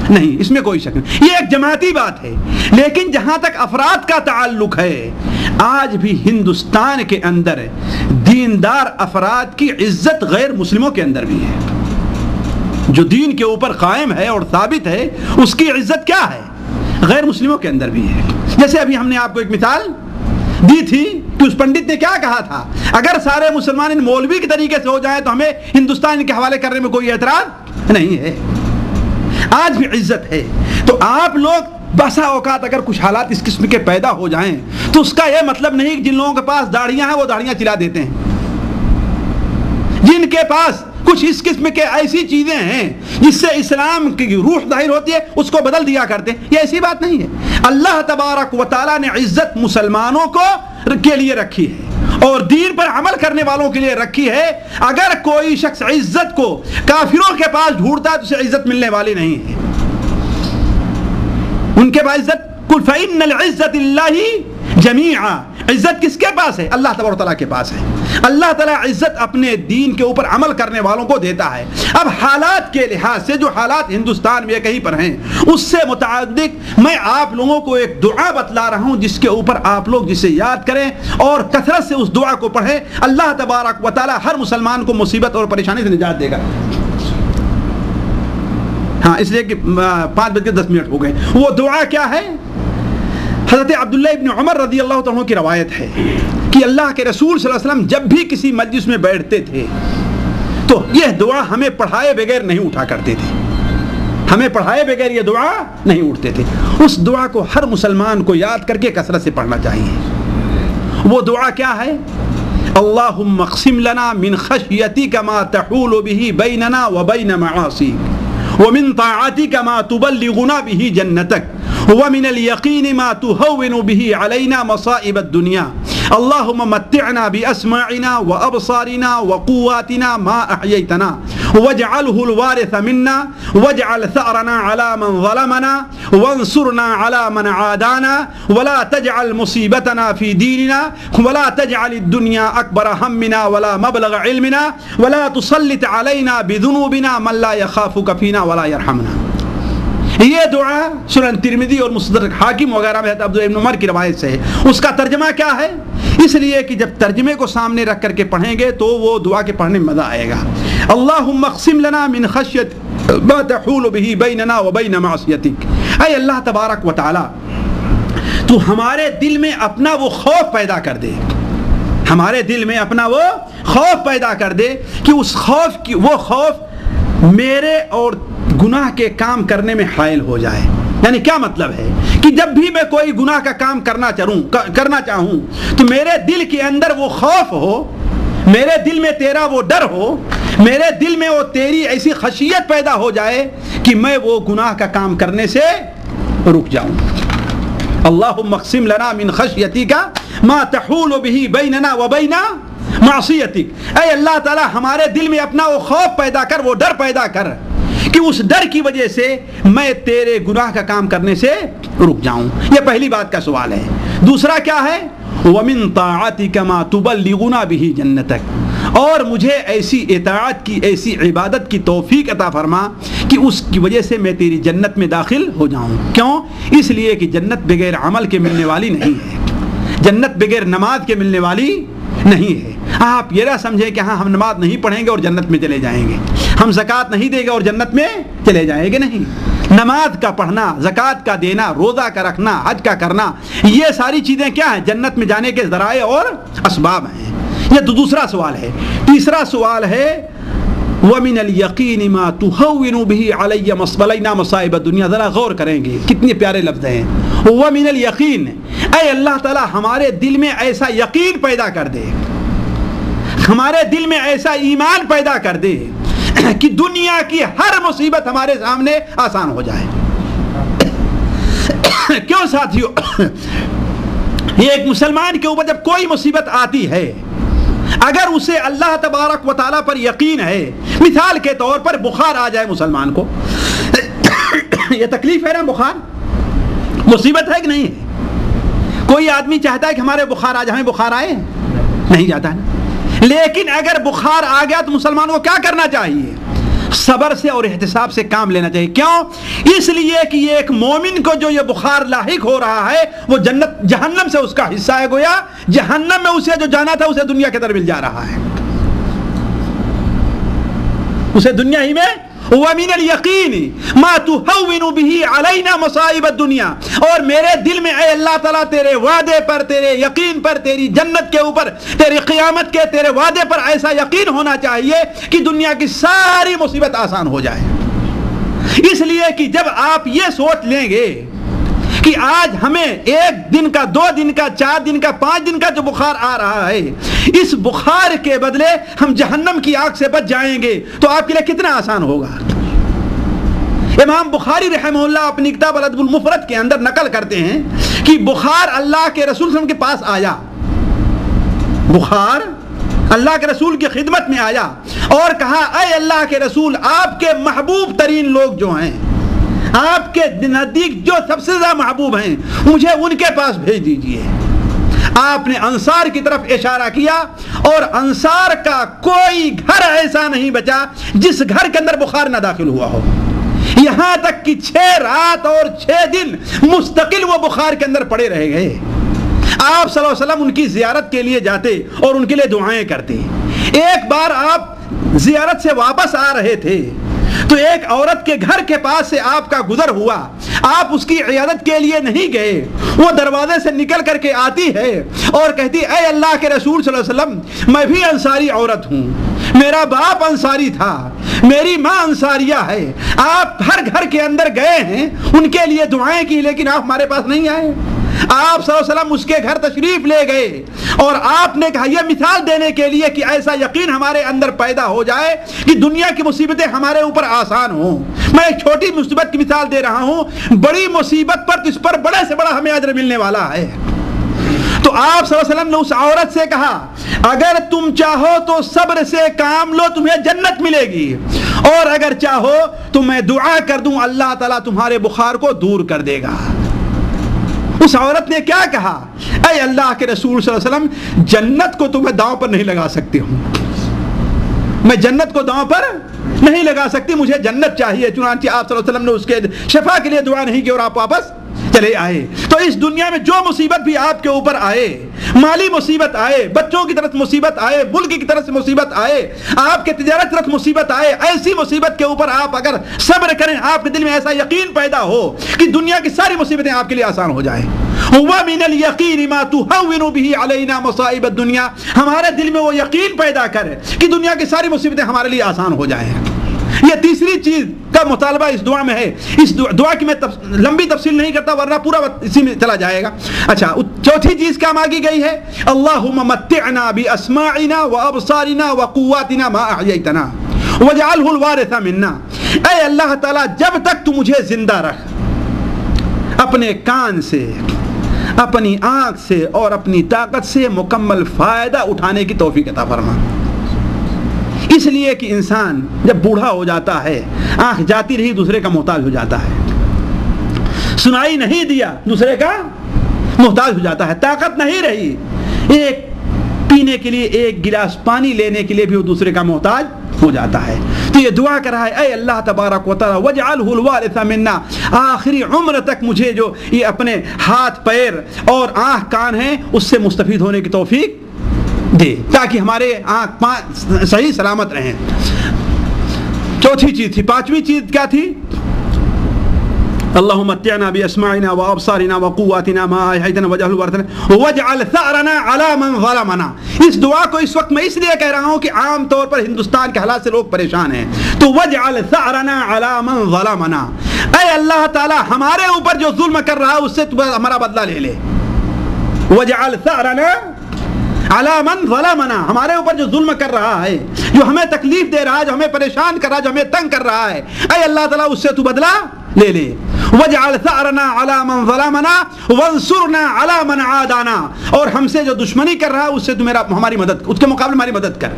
نہیں، اس میں کوئی شک نہیں، یہ ایک جماعتی بات ہے۔ لیکن جہاں تک افراد کا تعلق ہے، آج بھی ہندوستان کے اندر دیندار افراد کی عزت غیر مسلموں کے اندر بھی ہے۔ جو دین کے اوپر قائم ہے اور ثابت ہے، اس کی عزت کیا ہے؟ غیر مسلموں کے اندر بھی ہے۔ جیسے ابھی ہم نے آپ کو ایک مثال دی تھی کہ اس پنڈت نے کیا کہا تھا، اگر سارے مسلمان ان مولوی کے طریقے سے ہو جائیں تو ہمیں ہندوستان کے حوالے کرنے میں کوئی اعتراض نہیں ہے۔ آج بھی عزت ہے۔ تو آپ لوگ بسا اوقات اگر کچھ حالات اس قسم کے پیدا ہو جائیں تو اس کا یہ مطلب نہیں کہ جن لوگوں کے پاس داڑھیاں ہیں وہ داڑھیاں چلا دیتے ہیں، جن کے پاس کچھ اس قسم کے ایسی چیزیں ہیں جس سے اسلام کی روح ظاہر ہوتی ہے اس کو بدل دیا کرتے ہیں، یہ ایسی بات نہیں ہے۔ اللہ تبارک و تعالیٰ نے عزت مسلمانوں کو کے لیے رکھی ہے اور دین پر عمل کرنے والوں کے لیے رکھی ہے۔ اگر کوئی شخص عزت کو کافروں کے پاس ڈھونڈتا ہے تو اسے عزت ملنے والی نہیں ہے۔ ان کے پاس عزت قل فإن العزة للہ جمیعا، عزت کس کے پاس ہے؟ اللہ تبارک و تعالیٰ کے پاس ہے۔ اللہ تعالیٰ عزت اپنے دین کے اوپر عمل کرنے والوں کو دیتا ہے۔ اب حالات کے لحاظ سے جو حالات ہندوستان میں کہیں پر ہیں اس سے متعلق میں آپ لوگوں کو ایک دعا بتلا رہا ہوں جس کے اوپر آپ لوگ جسے یاد کریں اور کثرت سے اس دعا کو پڑھیں۔ اللہ تبارک و تعالیٰ ہر مسلمان کو مصیبت اور پریشانی سے نجات دے گا۔ ہاں، اس لیے کہ 5:10 ہو گئے۔ وہ دعا کیا ہے؟ حضرت عبداللہ ابن عمر رضی اللہ عنہ کی روایت ہے کہ اللہ کے رسول صلی اللہ علیہ وسلم جب بھی کسی مجلس میں بیٹھتے تھے تو یہ دعا ہمیں پڑھائے بغیر نہیں اٹھا کرتے تھے، ہمیں پڑھائے بغیر یہ دعا نہیں اٹھتے تھے۔ اس دعا کو ہر مسلمان کو یاد کر کے کثرت سے پڑھنا چاہیے۔ وہ دعا کیا ہے؟ اللہم اقسم لنا من خشیتک ما تحول به بیننا وبین معاصیک ومن طاعتک ما تبلغنا به جنتک ومن اليقین ما تهون به علینا مصائب الدنیا اللهم متعنا بأسماعنا وأبصارنا وقواتنا ما أحييتنا واجعله الوارث منا واجعل ثأرنا على من ظلمنا وانصرنا على من عادانا ولا تجعل مصيبتنا في ديننا ولا تجعل الدنيا أكبر همنا ولا مبلغ علمنا ولا تسلط علينا بذنوبنا من لا يخافك فينا ولا يرحمنا۔ یہ دعا سنن ترمذی اور مستدرک حاکم وغیرہ میں حضرت عبداللہ ابن عمر کی روایت سے ہے۔ اس کا ترجمہ کیا ہے؟ اس لیے کہ جب ترجمے کو سامنے رکھ کر کے پڑھیں گے تو وہ دعا کے پڑھنے میں مزہ آئے گا۔ اللہم اقسم لنا من خشیت ما تحول به بیننا وبین معصیتک، اے اللہ تبارک و تعالی تو ہمارے دل میں اپنا وہ خوف پیدا کر دے، ہمارے دل میں اپنا وہ خوف پیدا کر دے کہ اس خوف کی وہ خوف میرے اور گناہ کے کام کرنے میں حائل ہو جائے۔ یعنی کیا مطلب ہے کہ جب بھی میں کوئی گناہ کا کام کرنا چاہوں تو میرے دل کے اندر وہ خوف ہو، میرے دل میں تیرا وہ ڈر ہو، میرے دل میں وہ تیری ایسی خشیت پیدا ہو جائے کہ میں وہ گناہ کا کام کرنے سے رک جاؤں۔ اللہم اقسم لنا من خشیتک ما تحول به بیننا وبین معصیتک، اے اللہ تعالی ہمارے دل میں اپنا وہ خوف پیدا کر، وہ ڈر پیدا کر کہ اس ڈر کی وجہ سے میں تیرے گناہ کا کام کرنے سے رک جاؤں۔ یہ پہلی بات کا سوال ہے۔ دوسرا کیا ہے؟ وَمِن طَاعَتِكَ مَا تُبَلِّغُنَا بِهِ جَنَّتَكَ، اور مجھے ایسی اطاعت کی، ایسی عبادت کی توفیق عطا فرما کہ اس کی وجہ سے میں تیری جنت میں داخل ہو جاؤں۔ کیوں؟ اس لیے کہ جنت بغیر عمل کے ملنے والی نہیں ہے، جنت بغیر نماز کے ملنے والی نہیں ہے۔ آپ یہ نہ سمجھیں کہ ہاں ہم نماز نہیں پڑھیں گے اور جنت میں چلے جائیں گے، ہم زکوٰۃ نہیں دیں گے اور جنت میں چلے جائیں گے، نہیں۔ نماز کا پڑھنا، زکوٰۃ کا دینا، روزہ کا رکھنا، حج کا کرنا، یہ ساری چیزیں کیا ہیں؟ جنت میں جانے کے ذرائع اور اسباب ہیں۔ یہ دوسرا سوال ہے۔ تیسرا سوال ہے وَمِنَ الْيَقِينِ مَا تُهَوِّنُ بِهِ عَلَيَّ مَصَائِبَ الدُّنْيَا، ذرا غور کریں گے کتنے پیارے لفظ ہیں۔ وَمِنَ الْيَقِينِ، اے اللہ تعالی ہمارے دل میں ایسا یقین پیدا کر دے، ہمارے دل میں ایسا ایمان پیدا کر دے کہ دنیا کی ہر مصیبت ہمارے سامنے آسان ہو جائے۔ کیوں ساتھیو، ایک مسلمان کے اوپر جب کوئی مصیبت آتی ہے، اگر اسے اللہ تبارک و تعالیٰ پر یقین ہے، مثال کے طور پر بخار آ جائے مسلمان کو، یہ تکلیف ہے نا، بخار مصیبت ہے کہ نہیں ہے؟ کوئی آدمی چاہتا ہے کہ ہمارے بخار آ جائے، بخار آئے نہیں جاتا ہے، لیکن اگر بخار آ گیا تو مسلمان کو کیا کرنا چاہیے؟ صبر سے اور احتساب سے کام لینا چاہیے۔ کیوں؟ اس لیے کہ یہ ایک مومن کو جو یہ بخار لاحق ہو رہا ہے وہ جنت جہنم سے اس کا حصہ ہے، گویا جہنم میں اسے جو جانا تھا اسے دنیا کے اندر مل جا رہا ہے، اسے دنیا ہی میں۔ وَمِنَ الْيَقِينِ مَا تُهَوِّنُ بِهِ عَلَيْنَا مَصَائِبَ الدُّنْيَا، اور میرے دل میں اے اللہ تعالیٰ تیرے وعدے پر، تیرے یقین پر، تیری جنت کے اوپر، تیری قیامت کے تیرے وعدے پر ایسا یقین ہونا چاہیے کہ دنیا کی ساری مصیبت آسان ہو جائے۔ اس لیے کہ جب آپ یہ سوچ لیں گے کہ آج ہمیں 1 دن کا، 2 دن کا، 4 دن کا، 5 دن کا جو بخار آ رہا ہے، اس بخار کے بدلے ہم جہنم کی آگ سے بچ جائیں گے تو آپ کے لیے کتنا آسان ہوگا۔ امام بخاری رحمہ اللہ اپنی کتاب الادب المفرد کے اندر نقل کرتے ہیں کہ بخار اللہ کے رسول صلی اللہ علیہ وسلم کے پاس آیا، بخار اللہ کے رسول کی خدمت میں آیا اور کہا اے اللہ کے رسول، آپ کے محبوب ترین لوگ جو ہیں، آپ کے نزدیک جو سب سے زیادہ محبوب ہیں، مجھے ان کے پاس بھیج دیجئے۔ آپ نے انصار کی طرف اشارہ کیا اور انصار کا کوئی گھر ایسا نہیں بچا جس گھر کے اندر بخار نہ داخل ہوا ہو، یہاں تک کہ 6 رات اور 6 دن مستقل وہ بخار کے اندر پڑے رہ گئے۔ آپ صلی اللہ علیہ وسلم ان کی زیارت کے لیے جاتے اور ان کے لیے دعائیں کرتے۔ ایک بار آپ زیارت سے واپس آ رہے تھے تو ایک عورت کے گھر کے پاس سے آپ کا گزر ہوا، آپ اس کی عیادت کے لیے نہیں گئے، وہ دروازے سے نکل کر کے آتی ہے اور کہتی اے اللہ کے رسول صلی اللہ علیہ وسلم، میں بھی انصاری عورت ہوں، میرا باپ انصاری تھا، میری ماں انصاریہ ہے، آپ ہر گھر کے اندر گئے ہیں، ان کے لیے دعائیں کی، لیکن آپ ہمارے پاس نہیں آئے۔ آپ صلی اللہ علیہ وسلم اس کے گھر تشریف لے گئے اور آپ نے کہا یہ مثال دینے کے لیے کہ ایسا یقین ہمارے اندر پیدا ہو جائے کہ دنیا کی مصیبتیں ہمارے اوپر آسان ہوں۔ میں ایک چھوٹی مصیبت کی مثال دے رہا ہوں، بڑی مصیبت پر اس پر بڑے سے بڑا ہمیں اجر ملنے والا ہے۔ تو آپ صلی اللہ علیہ وسلم نے اس عورت سے کہا اگر تم چاہو تو صبر سے کام لو، تمہیں جنت ملے گی، اور اگر چاہو تو میں دعا کر دوں اللہ تعالیٰ تمہارے بخار کو دور کر دے گا۔ اس عورت نے کیا کہا؟ اے اللہ کے رسول صلی اللہ علیہ وسلم، جنت کو تو میں داؤں پر نہیں لگا سکتی ہوں، میں جنت کو داؤں پر نہیں لگا سکتی، مجھے جنت چاہیے۔ چنانچہ آپ صلی اللہ علیہ وسلم نے اس کے شفا کے لیے دعا نہیں کی اور آپ واپس چلے آئے۔ تو اس دنیا میں جو مصیبت بھی آپ کے اوپر آئے، مالی مصیبت آئے، بچوں کی طرف مصیبت آئے، ملک کی طرف سے مصیبت آئے، آپ کے تجارت کی طرف مصیبت آئے، ایسی مصیبت کے اوپر آپ اگر صبر کریں، آپ کے دل میں ایسا یقین پیدا ہو کہ دنیا کی ساری مصیبتیں آپ کے لیے آسان ہو جائیں۔ وَمِنَ الْيَقِينِ مَا تُهَوِّنُ بِهِ عَلَيْنَا مَصَائِبَ الدُّنْيَا، ہمارے دل میں وہ یقین پیدا کر کہ دنیا کی ساری مصیبتیں ہمارے لیے آسان ہو جائیں۔ یہ تیسری چیز کا مطالبہ اس دعا میں ہے۔ اس دعا کی میں لمبی تفصیل نہیں کرتا ورنہ پورا اسی میں چلا جائے گا۔ اچھا، چوتھی چیز کیا مانگی گئی ہے؟ اللہم متعنا باسماعنا وابصارنا وقواتنا ما احییتنا واجعلہ الوارث منا، اے اللہ تعالیٰ جب تک تو مجھے زندہ رکھ، اپنے کان سے، اپنی آنکھ سے اور اپنی طاقت سے مکمل فائدہ اٹھانے کی توفیق عطا فرما۔ اس لیے کہ انسان جب بوڑھا ہو جاتا ہے، آنکھ جاتی رہی دوسرے کا محتاج ہو جاتا ہے، سنائی نہیں دیا دوسرے کا محتاج ہو جاتا ہے، طاقت نہیں رہی ایک پینے کے لیے، ایک گلاس پانی لینے کے لیے بھی وہ دوسرے کا محتاج ہو جاتا ہے۔ تو یہ دعا کر رہا ہے اے اللہ تبارک و تعالی وجعلہ الوارث منا، آخری عمر تک مجھے جو یہ اپنے ہاتھ پیر اور آنکھ کان ہیں اس سے مستفید ہونے کی توفیق دے، تاکہ ہمارے آنکھ صحیح سلامت رہیں۔ چوتھی چیز تھی۔ پانچویں چیز کیا تھی؟ اللہم متعنا باسماعنا وابصارنا وقواتنا ما احییتنا واجعلہ الوارث واجعل ثأرنا علی من ظلمنا۔ اس دعا کو اس وقت میں اس لیے کہہ رہا ہوں کہ عام طور پر ہندوستان کے حالات سے لوگ پریشان ہیں، تو واجعل ثأرنا علی من ظلمنا، اے اللہ تعالی ہمارے اوپر جو ظلم کر رہا ہے اس سے تو ہمارا بدلہ لے لے۔ واجعل ثأرنا علی من ظلمنا، ہمارے اوپر جو ظلم کر رہا ہے، جو ہمیں تکلیف دے رہا ہے، جو ہمیں پریشان کر رہا ہے، جو ہمیں تنگ کر رہا ہے، اے اللہ تعالیٰ اس سے تو بدلہ لے لے۔ وَاجْعَلْ ثَأْرَنَا عَلَى مَنْ ظَلَمَنَا وَانصُرْنَا عَلَى مَنْ عَادَانَا، اور ہم سے جو دشمنی کر رہا ہے اس سے تو ہماری مدد، اس کے مقابلے میں ہماری مدد کر،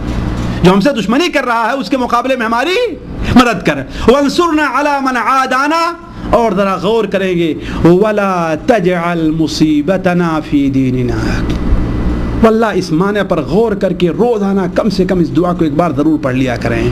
جو ہم سے دشمنی کر رہا ہے اس کے مقابلے میں ہماری مدد کر. وَانصُرْنَا عَلَى مَنْ عَادَانَا، اور ذرا غور کریں گے وَلَا تَجْعَلْ مُصِيبَتَنَا فِي دِينِنَا. واللہ اس معنی پر غور کر کے روزانہ کم سے کم اس دعا کو ایک بار ضرور پڑھ لیا کریں.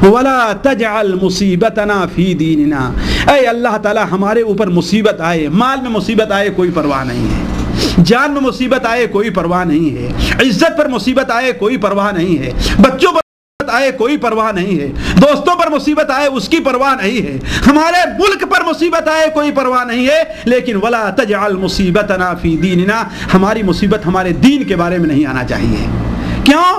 وَلَا تَجْعَلْ مُصِيبَتَنَا فِي دِينِنَا. اے اللہ تعالی ہمارے اوپر مصیبت آئے، مال میں مصیبت آئے کوئی پرواہ نہیں ہے، جان میں مصیبت آئے کوئی پرواہ نہیں ہے، عزت پر مصیبت آئے کوئی پرواہ نہیں ہے، بچوں پر آئے کوئی پرواہ نہیں ہے، دوستوں پر مصیبت آئے اس کی پرواہ نہیں ہے، ہمارے ملک پر مصیبت آئے کوئی پرواہ نہیں ہے، لیکن ولا تجعل مصیبتنا فی دیننا، ہماری مصیبت ہمارے دین کے بارے میں نہیں آنا چاہیے. کیوں؟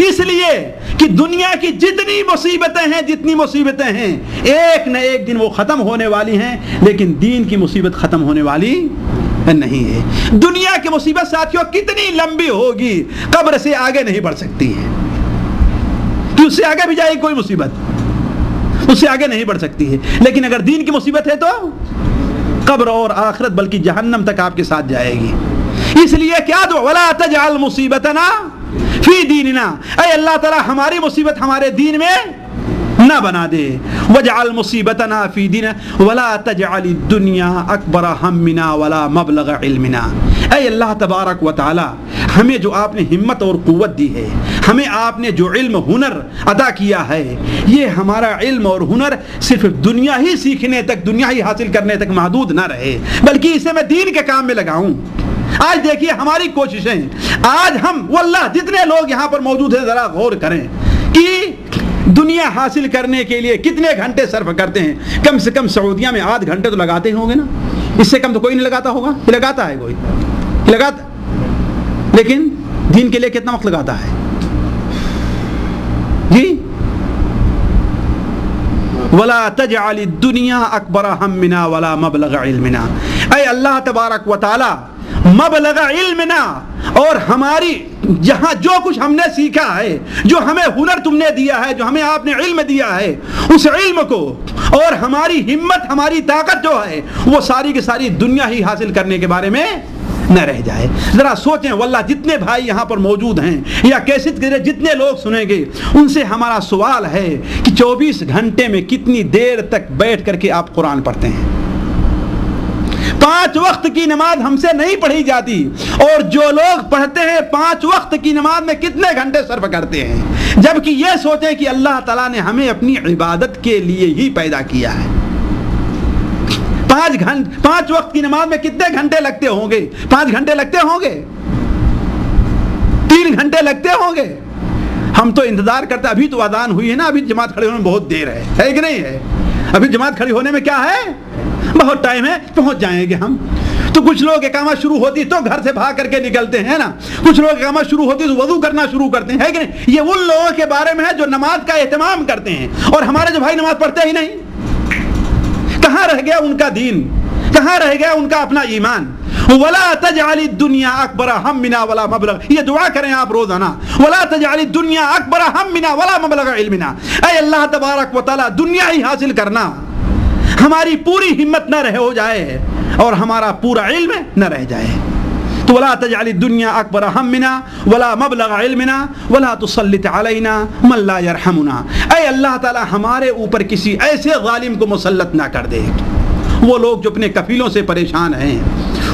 اس لیے کہ دنیا کی جتنی مصیبتیں ہیں ایک نہ ایک دن وہ ختم ہونے والی ہیں، لیکن دین کی مصیبت ختم ہونے والی نہیں ہے. دنیا کی مصیبت ساتھیوں کتنی لمبی ہوگی، قبر سے آگے نہیں بڑھ سکتی ہے، اس سے آگے بھی جائے گی کوئی مصیبت، اس سے آگے نہیں بڑھ سکتی ہے. لیکن اگر دین کی مصیبت ہے تو قبر اور آخرت بلکہ جہنم تک آپ کے ساتھ جائے گی. اس لیے کیا دعا، ولا تجعل مصیبتنا فی دیننا، اے اللہ تعالی ہماری مصیبت ہمارے دین میں نہ بنا دے. وجعل مصیبتنا فی دیننا ولا تجعل الدنیا اکبر ہمنا ولا مبلغ علمنا. اے اللہ تبارک و تعالی ہمیں جو آپ نے ہمت اور قوت دی ہے، ہمیں آپ نے جو علم ہنر عطا کیا ہے، یہ ہمارا علم اور ہنر صرف دنیا ہی سیکھنے تک، دنیا ہی حاصل کرنے تک محدود نہ رہے، بلکہ اسے میں دین کے کام میں لگاؤں. آج دیکھیے ہماری کوششیں، آج ہم واللہ جتنے لوگ یہاں پر موجود ہیں ذرا غور کریں کہ دنیا حاصل کرنے کے لیے کتنے گھنٹے صرف کرتے ہیں. کم سے کم سعودیہ میں 8 گھنٹے تو لگاتے ہی ہوں گے نا، اس سے کم تو کوئی نہیں لگاتا ہوگا. یہ لگاتا ہے کوئی، لگاتا، لیکن دین کے لیے کتنا وقت لگاتا ہے جی. ولا تجعل الدنیا اکبر ہمنا ولا مبلغ علمنا. اے اللہ تبارک و تعالی مبلغ علمنا، اور ہماری جہاں جو کچھ ہم نے سیکھا ہے، جو ہمیں ہنر تم نے دیا ہے، جو ہمیں آپ نے علم دیا ہے، اس علم کو اور ہماری ہمت، ہماری طاقت جو ہے وہ ساری کی ساری دنیا ہی حاصل کرنے کے بارے میں نہ رہ جائے. ذرا سوچیں واللہ جتنے بھائی یہاں پر موجود ہیں یا کیسٹ کے جتنے لوگ سنیں گے، ان سے ہمارا سوال ہے کہ 24 گھنٹے میں کتنی دیر تک بیٹھ کر کے آپ قرآن پڑھتے ہیں؟ 5 وقت کی نماز ہم سے نہیں پڑھی جاتی، اور جو لوگ پڑھتے ہیں 5 وقت کی نماز میں کتنے گھنٹے صرف کرتے ہیں، جبکہ یہ سوچیں کہ اللہ تعالیٰ نے ہمیں اپنی عبادت کے لیے ہی پیدا کیا ہے. 5 وقت کی نماز میں کتنے گھنٹے لگتے ہوں گے؟ 5 گھنٹے لگتے ہوں گے، 3 گھنٹے لگتے ہوں گے. ہم تو انتظار کرتے، ابھی تو اذان ہوئی ہے نا، ابھی جماعت کھڑے ہونے میں بہت دیر ہے کہ نہیں ہے؟ ابھی جماعت کھڑی ہونے میں کیا ہے، بہت ٹائم ہے، پہنچ جائیں گے ہم. تو کچھ لوگ اقامت شروع ہوتی تو گھر سے بھاگ کر کے نکلتے ہیں نا، کچھ لوگ اقامت شروع ہوتی تو وضو کرنا شروع کرتے ہیں، ہے کہ نہیں؟ یہ ان لوگوں کے بارے میں ہے جو نماز کا اہتمام کرتے ہیں، اور ہمارے جو بھائی نماز پڑھتے ہی نہیں. کہاں رہ گیا ان کا دین، کہاں رہ گیا ان کا اپنا ایمان؟ ولا تجعل الدنیا اکبر ہمنا ولا مبلغ، یہ دعا کریں آپ روزانہ، ولا تجعل الدنیا اکبر ہمنا ولا مبلغ علمنا. اے اللہ تبارک و تعالی دنیا ہی حاصل کرنا، ہماری پوری ہمت نہ رہ ہو جائے اور ہمارا پورا علم نہ رہ جائے. تو ولا تجعل الدنیا اکبر ہمنا ولا مبلغ علمنا ولا تسلط علینا من لا یرحمنا. اے اللہ تعالی ہمارے اوپر کسی ایسے ظالم کو مسلط نہ کر دے. وہ لوگ جو اپنے کفیلوں سے پریشان ہیں،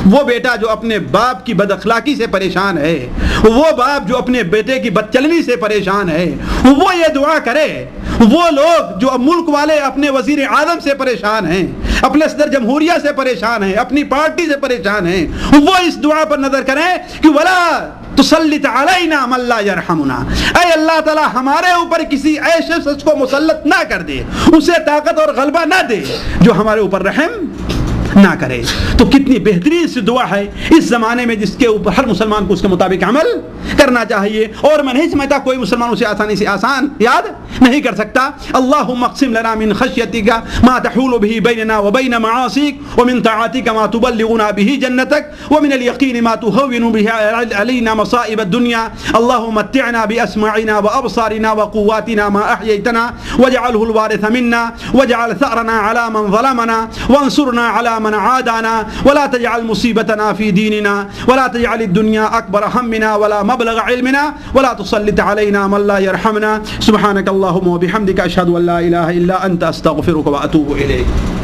وہ بیٹا جو اپنے باپ کی بد اخلاقی سے پریشان ہے، وہ باپ جو اپنے بیٹے کی بد چلنی سے پریشان ہے، وہ یہ دعا کرے. وہ لوگ جو ملک والے اپنے وزیر اعظم سے پریشان ہیں، اپنے صدر جمہوریہ سے پریشان ہیں، اپنی پارٹی سے پریشان ہیں، وہ اس دعا پر نظر کریں کہ ولا تسلط علینا من لا یرحمنا. اے اللہ تعالی ہمارے اوپر کسی ایسے شخص کو مسلط نہ کر دے، اسے طاقت اور غلبہ نہ دے جو ہمارے اوپر رحم نہ کرے. تو کتنی بہترین سی دعا ہے اس زمانے میں جس کے اوپر ہر مسلمان کو اس کے مطابق عمل کرنا چاہیے. اور میں نہیں سمجھتا کوئی مسلمان اسے آسانی سے آسان یاد نہیں کر سکتا. اللہم اقسم لنا من خشیتک ما تحول به بیننا وبین معاصیک ومن طاعتک ما تبلغنا به جنتک ومن الیقین ما تهون به علینا مصائب الدنیا. اللہم متعنا باسماعنا وابصارنا وقواتنا ما احییتنا واجعله الوارث منا واجعل ثأرنا على من ظلمنا وانصرنا على من عادانا ولا تجعل مصيبتنا في ديننا ولا تجعل الدنيا أكبر همنا ولا مبلغ علمنا ولا تسلط علينا من لا يرحمنا. سبحانك اللهم وبحمدك أشهد أن لا إله إلا أنت أستغفرك وأتوب إليك.